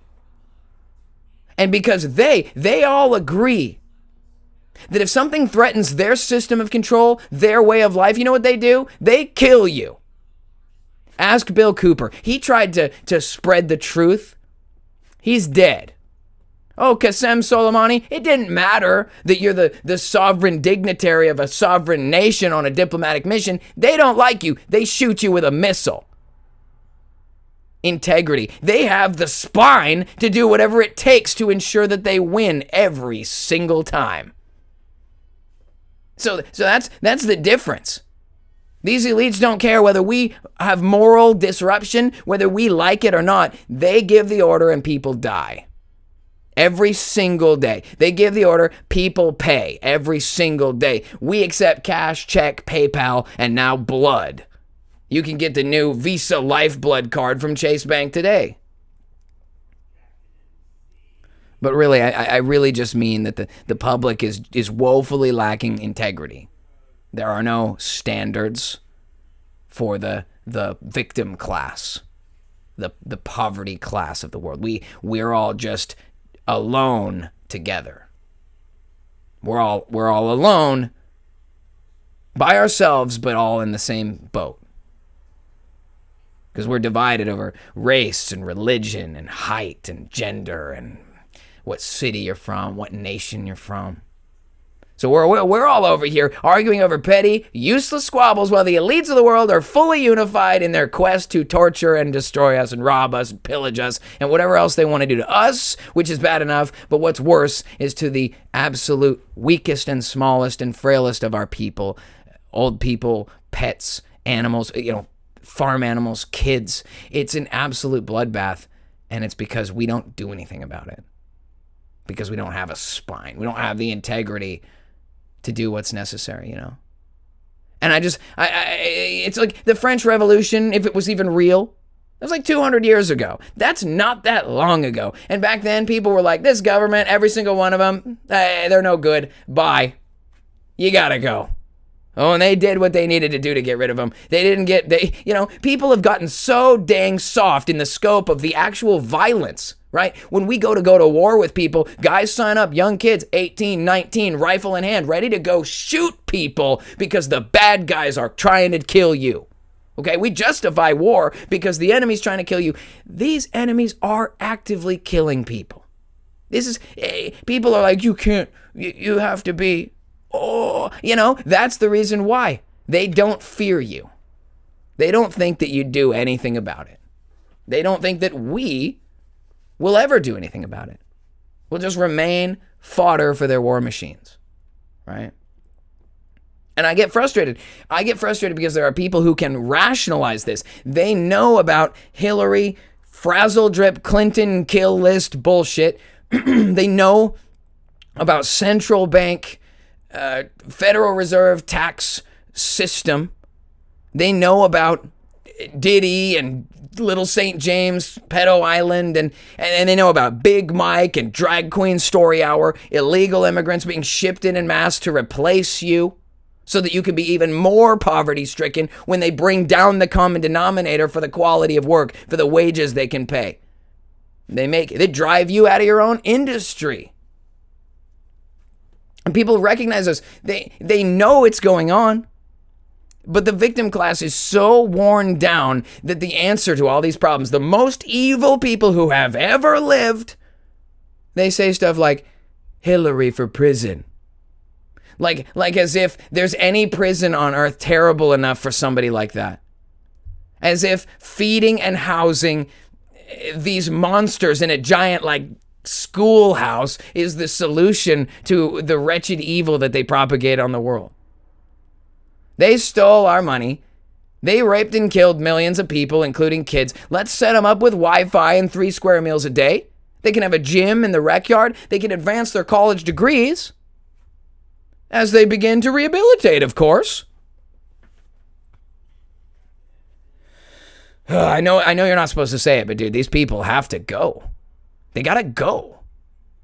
And because they all agree that if something threatens their system of control, their way of life, you know what they do? They kill you. Ask Bill Cooper. He tried to spread the truth. He's dead. Oh, Qasem Soleimani, it didn't matter that you're the sovereign dignitary of a sovereign nation on a diplomatic mission. They don't like you. They shoot you with a missile. Integrity. They have the spine to do whatever it takes to ensure that they win every single time. So that's the difference. These elites don't care whether we have moral disruption, whether we like it or not. They give the order and people die. Every single day. They give the order, people pay every single day. We accept cash, check, PayPal, and now blood. You can get the new Visa Lifeblood card from Chase Bank today. But really, I really just mean that the public is woefully lacking integrity. There are no standards for the victim class, the poverty class of the world. We're all just alone together. We're all alone by ourselves, but all in the same boat. Because we're divided over race and religion and height and gender and what city you're from, what nation you're from. So we're all over here arguing over petty, useless squabbles while the elites of the world are fully unified in their quest to torture and destroy us and rob us and pillage us and whatever else they want to do to us, which is bad enough. But what's worse is to the absolute weakest and smallest and frailest of our people, old people, pets, animals, farm animals, kids. It's an absolute bloodbath, and it's because we don't do anything about it. Because we don't have a spine. We don't have the integrity to do what's necessary, And it's like the French Revolution, if it was even real, it was like 200 years ago. That's not that long ago. And back then, people were like, this government, every single one of them, they're no good. Bye. You gotta go. Oh, and they did what they needed to do to get rid of them. People have gotten so dang soft in the scope of the actual violence, right? When we go to war with people, guys sign up, young kids, 18, 19, rifle in hand, ready to go shoot people because the bad guys are trying to kill you. Okay, we justify war because the enemy's trying to kill you. These enemies are actively killing people. People are like, you have to be, that's the reason why. They don't fear you. They don't think that you do anything about it. They don't think that we will ever do anything about it. We'll just remain fodder for their war machines, right? And I get frustrated. I get frustrated because there are people who can rationalize this. They know about Hillary, frazzle drip, Clinton kill list bullshit. They know about central bank, Federal Reserve tax system. They know about Diddy and Little St. James, Pedo Island, and they know about Big Mike and Drag Queen Story Hour, illegal immigrants being shipped in mass to replace you so that you can be even more poverty-stricken when they bring down the common denominator for the quality of work, for the wages they can pay. They drive you out of your own industry. And people recognize this. They know it's going on. But the victim class is so worn down that the answer to all these problems, the most evil people who have ever lived, they say stuff like, Hillary for prison. Like as if there's any prison on earth terrible enough for somebody like that. As if feeding and housing these monsters in a giant schoolhouse is the solution to the wretched evil that they propagate on the world. They stole our money. They raped and killed millions of people, including kids. Let's set them up with Wi-Fi and 3 square meals a day. They can have a gym in the rec yard. They can advance their college degrees as they begin to rehabilitate, of course. I know you're not supposed to say it, but dude, these people have to go. They gotta go.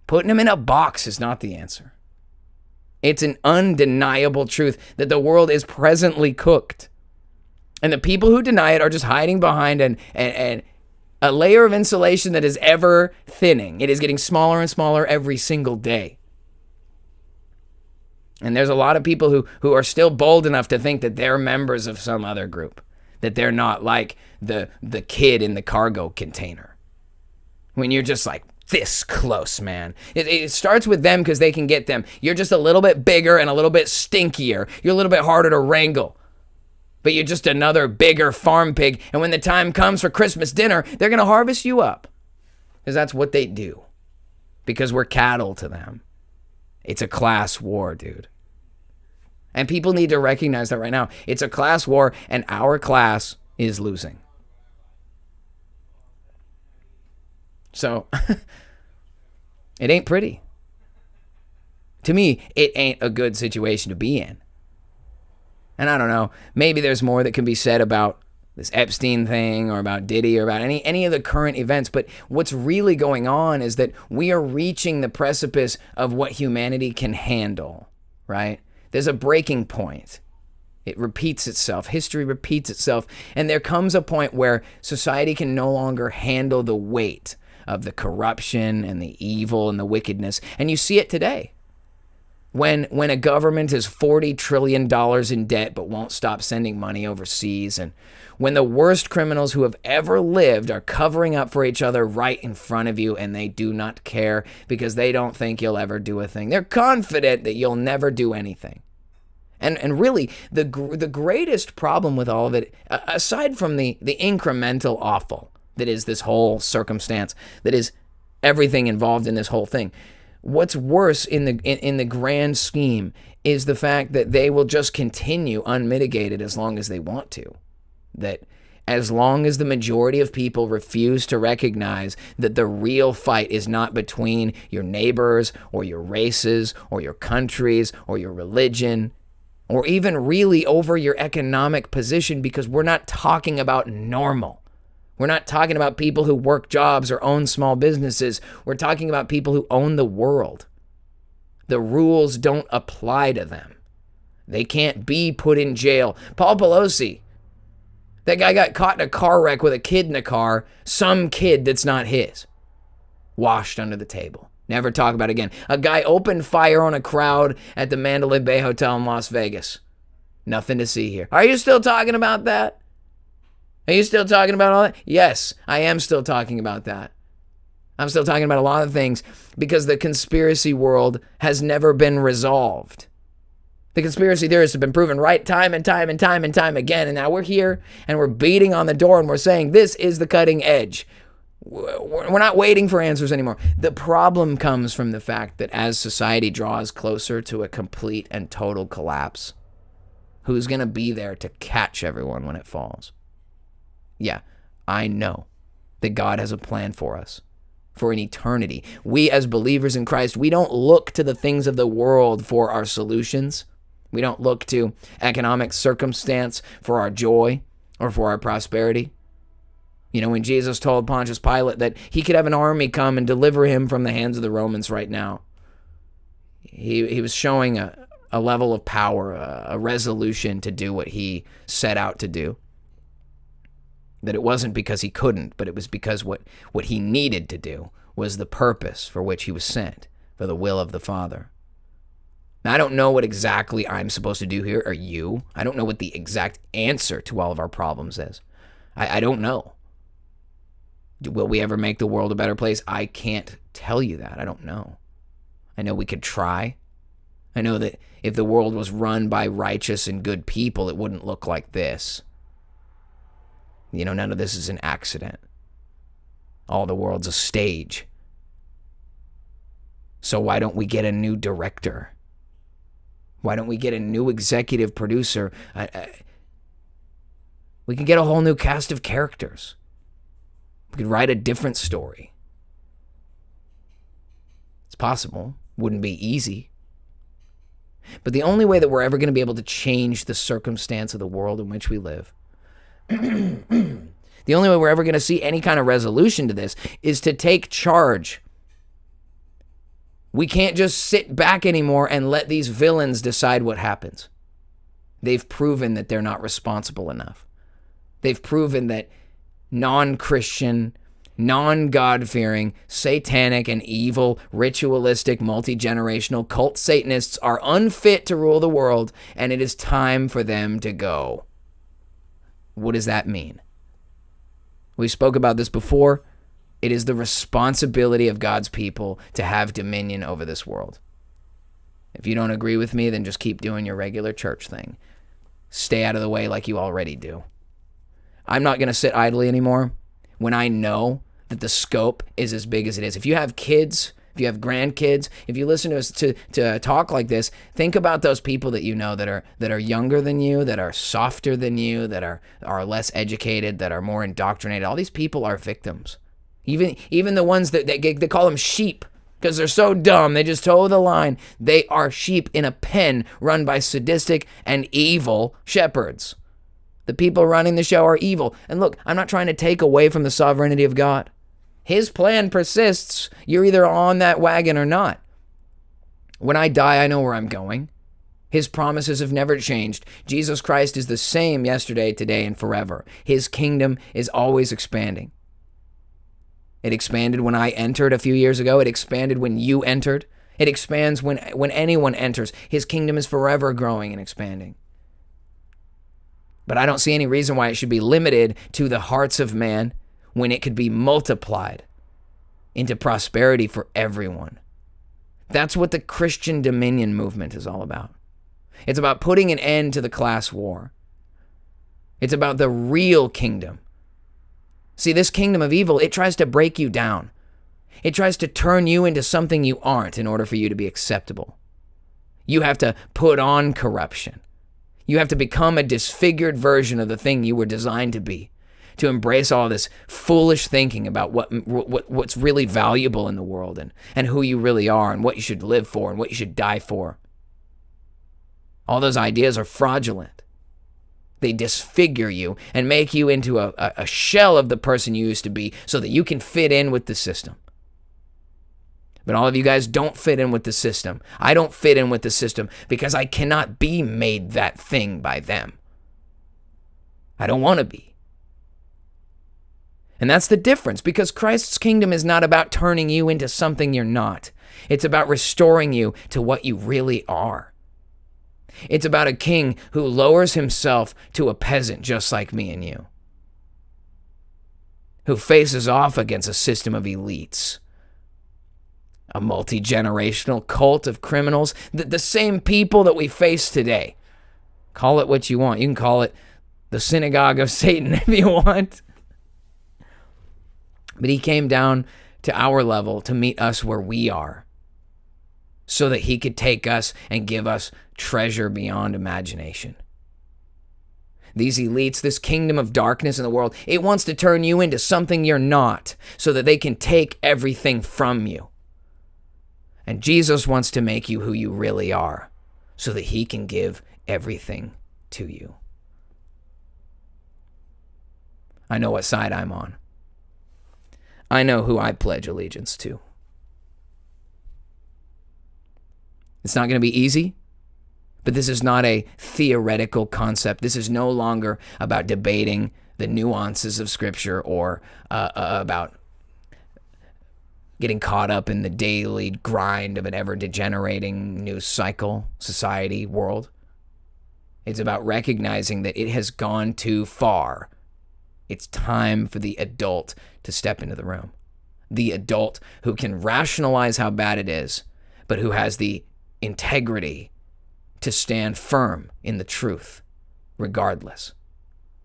Putting them in a box is not the answer. It's an undeniable truth that the world is presently cooked. And the people who deny it are just hiding behind a layer of insulation that is ever thinning. It is getting smaller and smaller every single day. And there's a lot of people who are still bold enough to think that they're members of some other group, that they're not like the kid in the cargo container. When you're just like this close, man. It starts with them because they can get them. You're just a little bit bigger and a little bit stinkier. You're a little bit harder to wrangle. But you're just another bigger farm pig. And when the time comes for Christmas dinner, they're going to harvest you up. Because that's what they do. Because we're cattle to them. It's a class war, dude. And people need to recognize that right now. It's a class war, and our class is losing. So, it ain't pretty. To me, it ain't a good situation to be in. And I don't know, maybe there's more that can be said about this Epstein thing or about Diddy or about any of the current events, but what's really going on is that we are reaching the precipice of what humanity can handle, right? There's a breaking point. It repeats itself. History repeats itself. And there comes a point where society can no longer handle the weight of the corruption and the evil and the wickedness. And you see it today. When a government is $40 trillion in debt but won't stop sending money overseas, and when the worst criminals who have ever lived are covering up for each other right in front of you, and they do not care because they don't think you'll ever do a thing. They're confident that you'll never do anything. And really, the greatest problem with all of it, aside from the incremental awful that is this whole circumstance, that is everything involved in this whole thing, what's worse in the grand scheme is the fact that they will just continue unmitigated as long as they want to. That as long as the majority of people refuse to recognize that the real fight is not between your neighbors or your races or your countries or your religion, or even really over your economic position, because we're not talking about normal. We're not talking about people who work jobs or own small businesses. We're talking about people who own the world. The rules don't apply to them. They can't be put in jail. Paul Pelosi, that guy got caught in a car wreck with a kid in the car, some kid that's not his. Washed under the table. Never talk about it again. A guy opened fire on a crowd at the Mandalay Bay Hotel in Las Vegas. Nothing to see here. Are you still talking about that? Are you still talking about all that? Yes, I am still talking about that. I'm still talking about a lot of things because the conspiracy world has never been resolved. The conspiracy theorists have been proven right time and time and time and time again. And now we're here and we're beating on the door and we're saying this is the cutting edge. We're not waiting for answers anymore. The problem comes from the fact that as society draws closer to a complete and total collapse, who's going to be there to catch everyone when it falls? Yeah, I know that God has a plan for us for an eternity. We as believers in Christ, we don't look to the things of the world for our solutions. We don't look to economic circumstance for our joy or for our prosperity. You know, when Jesus told Pontius Pilate that he could have an army come and deliver him from the hands of the Romans right now, he was showing a level of power, a resolution to do what he set out to do. That it wasn't because he couldn't, but it was because what he needed to do was the purpose for which he was sent, for the will of the Father. Now, I don't know what exactly I'm supposed to do here, or you. I don't know what the exact answer to all of our problems is. I don't know. Will we ever make the world a better place? I can't tell you that. I don't know. I know we could try. I know that if the world was run by righteous and good people, it wouldn't look like this. You know, none of this is an accident. All the world's a stage. So why don't we get a new director? Why don't we get a new executive producer? We can get a whole new cast of characters. We could write a different story. It's possible. Wouldn't be easy. But the only way that we're ever going to be able to change the circumstance of the world in which we live, the only way we're ever going to see any kind of resolution to this is to take charge. We can't just sit back anymore and let these villains decide what happens. They've proven that they're not responsible enough. They've proven that non-Christian, non-God-fearing, satanic and evil, ritualistic, multi-generational cult Satanists are unfit to rule the world, and it is time for them to go. What does that mean? We spoke about this before. It is the responsibility of God's people to have dominion over this world. If you don't agree with me, then just keep doing your regular church thing. Stay out of the way like you already do. I'm not going to sit idly anymore when I know that the scope is as big as it is. If you have kids, if you have grandkids, if you listen to us to talk like this, think about those people that you know that are younger than you, that are softer than you, that are less educated, that are more indoctrinated. All these people are victims. Even the ones that they call them sheep because they're so dumb, they just toe the line. They are sheep in a pen run by sadistic and evil shepherds. The people running the show are evil. And look, I'm not trying to take away from the sovereignty of God. His plan persists. You're either on that wagon or not. When I die, I know where I'm going. His promises have never changed. Jesus Christ is the same yesterday, today, and forever. His kingdom is always expanding. It expanded when I entered a few years ago. It expanded when you entered. It expands when anyone enters. His kingdom is forever growing and expanding. But I don't see any reason why it should be limited to the hearts of man when it could be multiplied into prosperity for everyone. That's what the Christian dominion movement is all about. It's about putting an end to the class war. It's about the real kingdom. See, this kingdom of evil, it tries to break you down. It tries to turn you into something you aren't in order for you to be acceptable. You have to put on corruption. You have to become a disfigured version of the thing you were designed to be, to embrace all this foolish thinking about what's really valuable in the world and who you really are and what you should live for and what you should die for. All those ideas are fraudulent. They disfigure you and make you into a shell of the person you used to be so that you can fit in with the system. But all of you guys don't fit in with the system. I don't fit in with the system because I cannot be made that thing by them. I don't want to be. And that's the difference, because Christ's kingdom is not about turning you into something you're not. It's about restoring you to what you really are. It's about a king who lowers himself to a peasant just like me and you, who faces off against a system of elites, a multi-generational cult of criminals, the same people that we face today. Call it what you want. You can call it the synagogue of Satan if you want. But he came down to our level to meet us where we are, so that he could take us and give us treasure beyond imagination. These elites, this kingdom of darkness in the world, it wants to turn you into something you're not, so that they can take everything from you. And Jesus wants to make you who you really are, so that he can give everything to you. I know what side I'm on. I know who I pledge allegiance to. It's not going to be easy, but this is not a theoretical concept. This is no longer about debating the nuances of Scripture or about getting caught up in the daily grind of an ever-degenerating news cycle, society, world. It's about recognizing that it has gone too far. It's time for the adult to step into the room. The adult who can rationalize how bad it is, but who has the integrity to stand firm in the truth, regardless.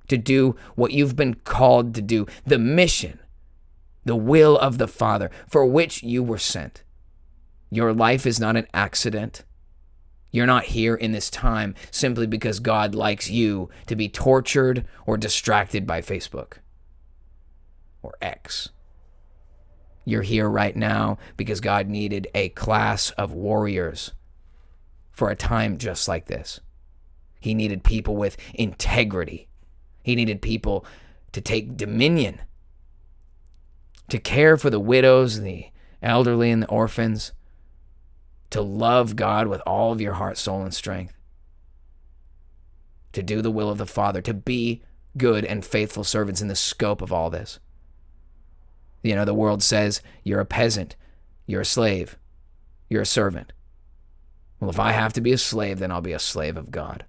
To do what you've been called to do, the mission, the will of the Father for which you were sent. Your life is not an accident. You're not here in this time simply because God likes you to be tortured or distracted by Facebook or X. You're here right now because God needed a class of warriors for a time just like this. He needed people with integrity. He needed people to take dominion, to care for the widows and the elderly and the orphans, to love God with all of your heart, soul, and strength, to do the will of the Father, to be good and faithful servants in the scope of all this. You know, the world says you're a peasant, you're a slave, you're a servant. Well, if I have to be a slave, then I'll be a slave of God.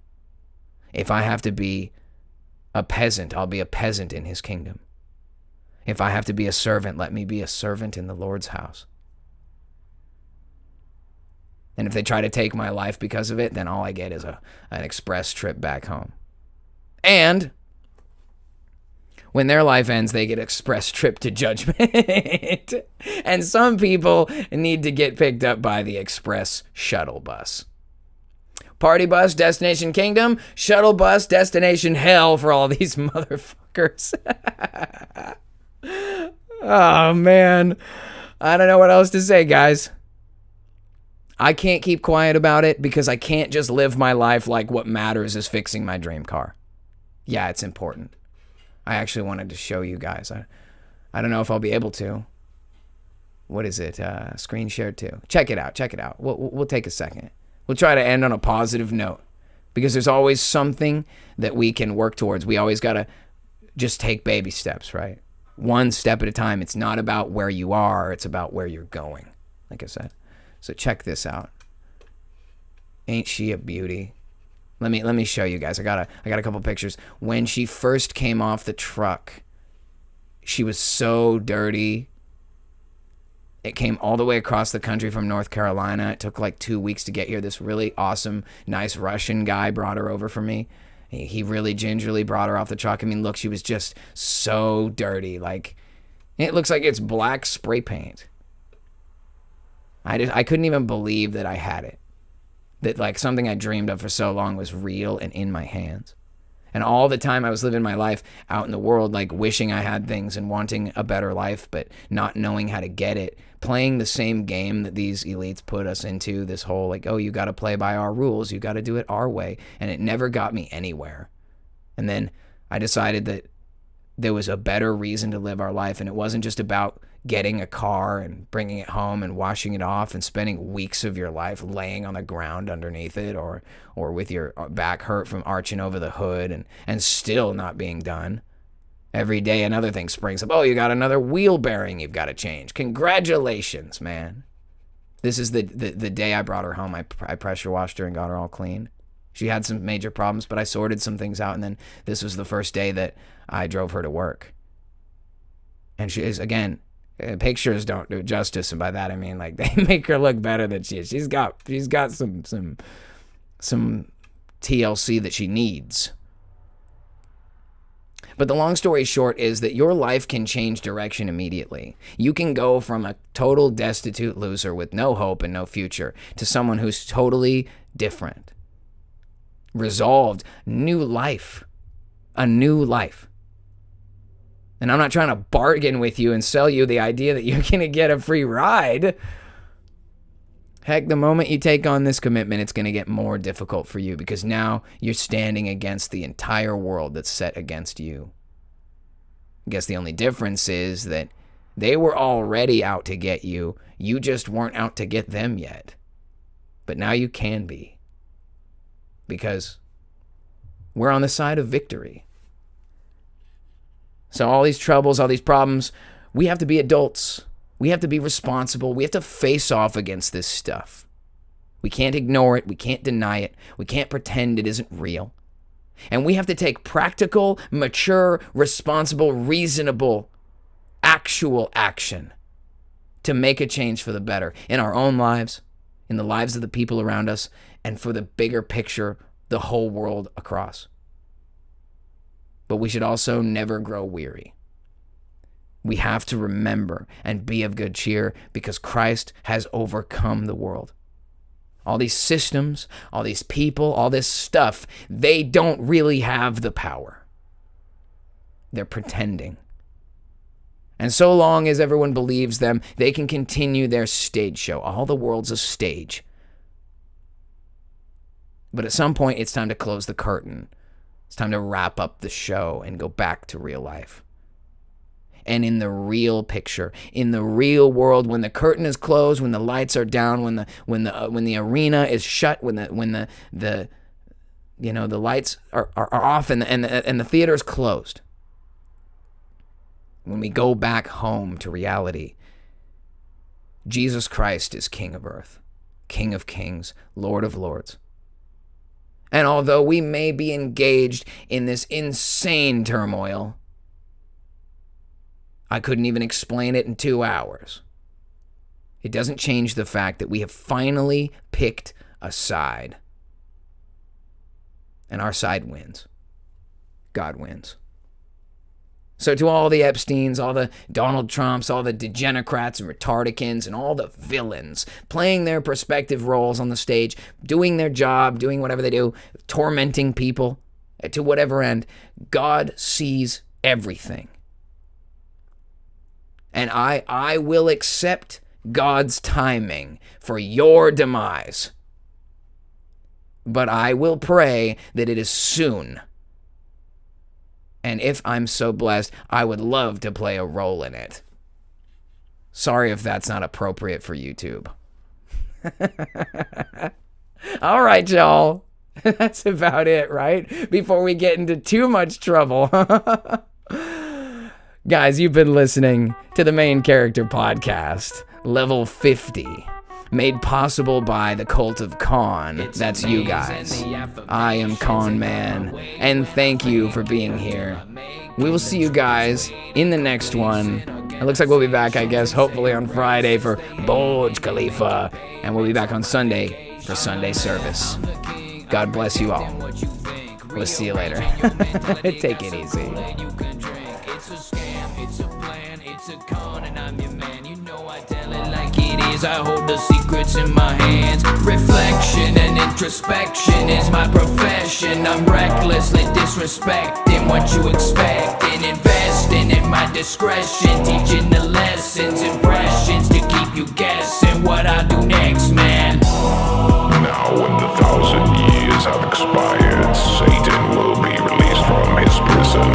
If I have to be a peasant, I'll be a peasant in his kingdom. If I have to be a servant, let me be a servant in the Lord's house. And if they try to take my life because of it, then all I get is an express trip back home. And when their life ends, they get express trip to judgment. And some people need to get picked up by the express shuttle bus. Party bus, destination kingdom. Shuttle bus, destination hell for all these motherfuckers. Oh, man. I don't know what else to say, guys. I can't keep quiet about it because I can't just live my life like what matters is fixing my dream car. Yeah, it's important. I actually wanted to show you guys. I don't know if I'll be able to. What is it? Screen shared too. Check it out. Check it out. We'll take a second. We'll try to end on a positive note because there's always something that we can work towards. We always got to just take baby steps, right? One step at a time. It's not about where you are. It's about where you're going, like I said. So check this out. Ain't she a beauty? Let me show you guys. I got a couple pictures. When she first came off the truck, she was so dirty. It came all the way across the country from North Carolina. It took like 2 weeks to get here. This really awesome, nice Russian guy brought her over for me. He really gingerly brought her off the truck. I mean, look, she was just so dirty. Like, it looks like it's black spray paint. I couldn't even believe that I had it. That like something I dreamed of for so long was real and in my hands. And all the time I was living my life out in the world, like wishing I had things and wanting a better life, but not knowing how to get it. Playing the same game that these elites put us into, this whole like, oh, you got to play by our rules. You got to do it our way. And it never got me anywhere. And then I decided that there was a better reason to live our life, and it wasn't just about getting a car and bringing it home and washing it off and spending weeks of your life laying on the ground underneath it, or with your back hurt from arching over the hood and still not being done. Every day another thing springs up. Oh, you got another wheel bearing you've got to change. Congratulations, man. This is the day I brought her home. I pressure washed her and got her all clean. She had some major problems, but I sorted some things out, and then this was the first day that I drove her to work. And she is, again, pictures don't do justice, and by that I mean like they make her look better than she is. She's got some TLC that she needs. But the long story short is that your life can change direction immediately. You can go from a total destitute loser with no hope and no future to someone who's totally different. Resolved, new life, a new life. And I'm not trying to bargain with you and sell you the idea that you're going to get a free ride. Heck, the moment you take on this commitment, it's going to get more difficult for you because now you're standing against the entire world that's set against you. I guess the only difference is that they were already out to get you. You just weren't out to get them yet. But now you can be. Because we're on the side of victory. So all these troubles, all these problems, we have to be adults. We have to be responsible. We have to face off against this stuff. We can't ignore it. We can't deny it. We can't pretend it isn't real. And we have to take practical, mature, responsible, reasonable, actual action to make a change for the better in our own lives, in the lives of the people around us, and for the bigger picture, the whole world across. But we should also never grow weary. We have to remember and be of good cheer because Christ has overcome the world. All these systems, all these people, all this stuff, they don't really have the power. They're pretending. And so long as everyone believes them, they can continue their stage show. All the world's a stage. But at some point, it's time to close the curtain. It's time to wrap up the show and go back to real life. And in the real picture, in the real world, when the curtain is closed, when the lights are down, when the arena is shut, when the lights are off and the theater is closed, when we go back home to reality, Jesus Christ is King of earth, King of kings, Lord of lords. And although we may be engaged in this insane turmoil, I couldn't even explain it in 2 hours. It doesn't change the fact that we have finally picked a side. And our side wins. God wins. So to all the Epsteins, all the Donald Trumps, all the degenocrats and retardicans, and all the villains playing their respective roles on the stage, doing their job, doing whatever they do, tormenting people to whatever end, God sees everything. And I will accept God's timing for your demise. But I will pray that it is soon. And if I'm so blessed, I would love to play a role in it. Sorry if that's not appropriate for YouTube. All right, y'all. That's about it, right? Before we get into too much trouble. Guys, you've been listening to the Main Character Podcast, Level 50, made possible by the Cult of Con. That's you guys. I am Con Man, and thank you for being here. We will see you guys in the next one. It looks like we'll be back, I guess, hopefully on Friday for Burj Khalifa, and we'll be back on Sunday for Sunday service. God bless you all. We'll see you later. Take it easy. I hold the secrets in my hands. Reflection and introspection is my profession. I'm recklessly disrespecting what you expect and investing in my discretion, teaching the lessons, impressions to keep you guessing what I do next, man. Now when the 1,000 years have expired, Satan will be released from his prison.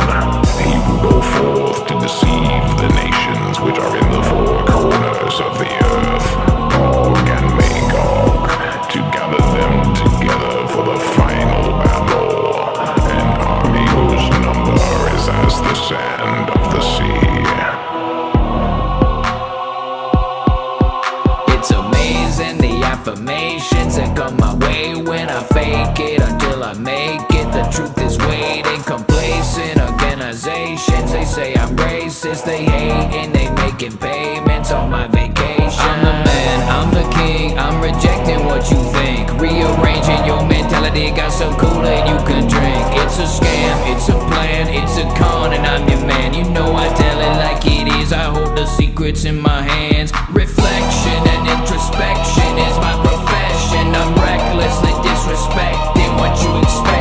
He will go forth I make it. The truth is waiting, complacent organizations. They say I'm racist, they hate and they making payments on my vacation. I'm the man, I'm the king, I'm rejecting what you think. Rearranging your mentality, got so cool that you can drink. It's a scam, it's a plan, it's a con, and I'm your man. You know I tell it like it is, I hold the secrets in my hands. Reflection and introspection is my profession. I'm recklessly disrespecting what you expect.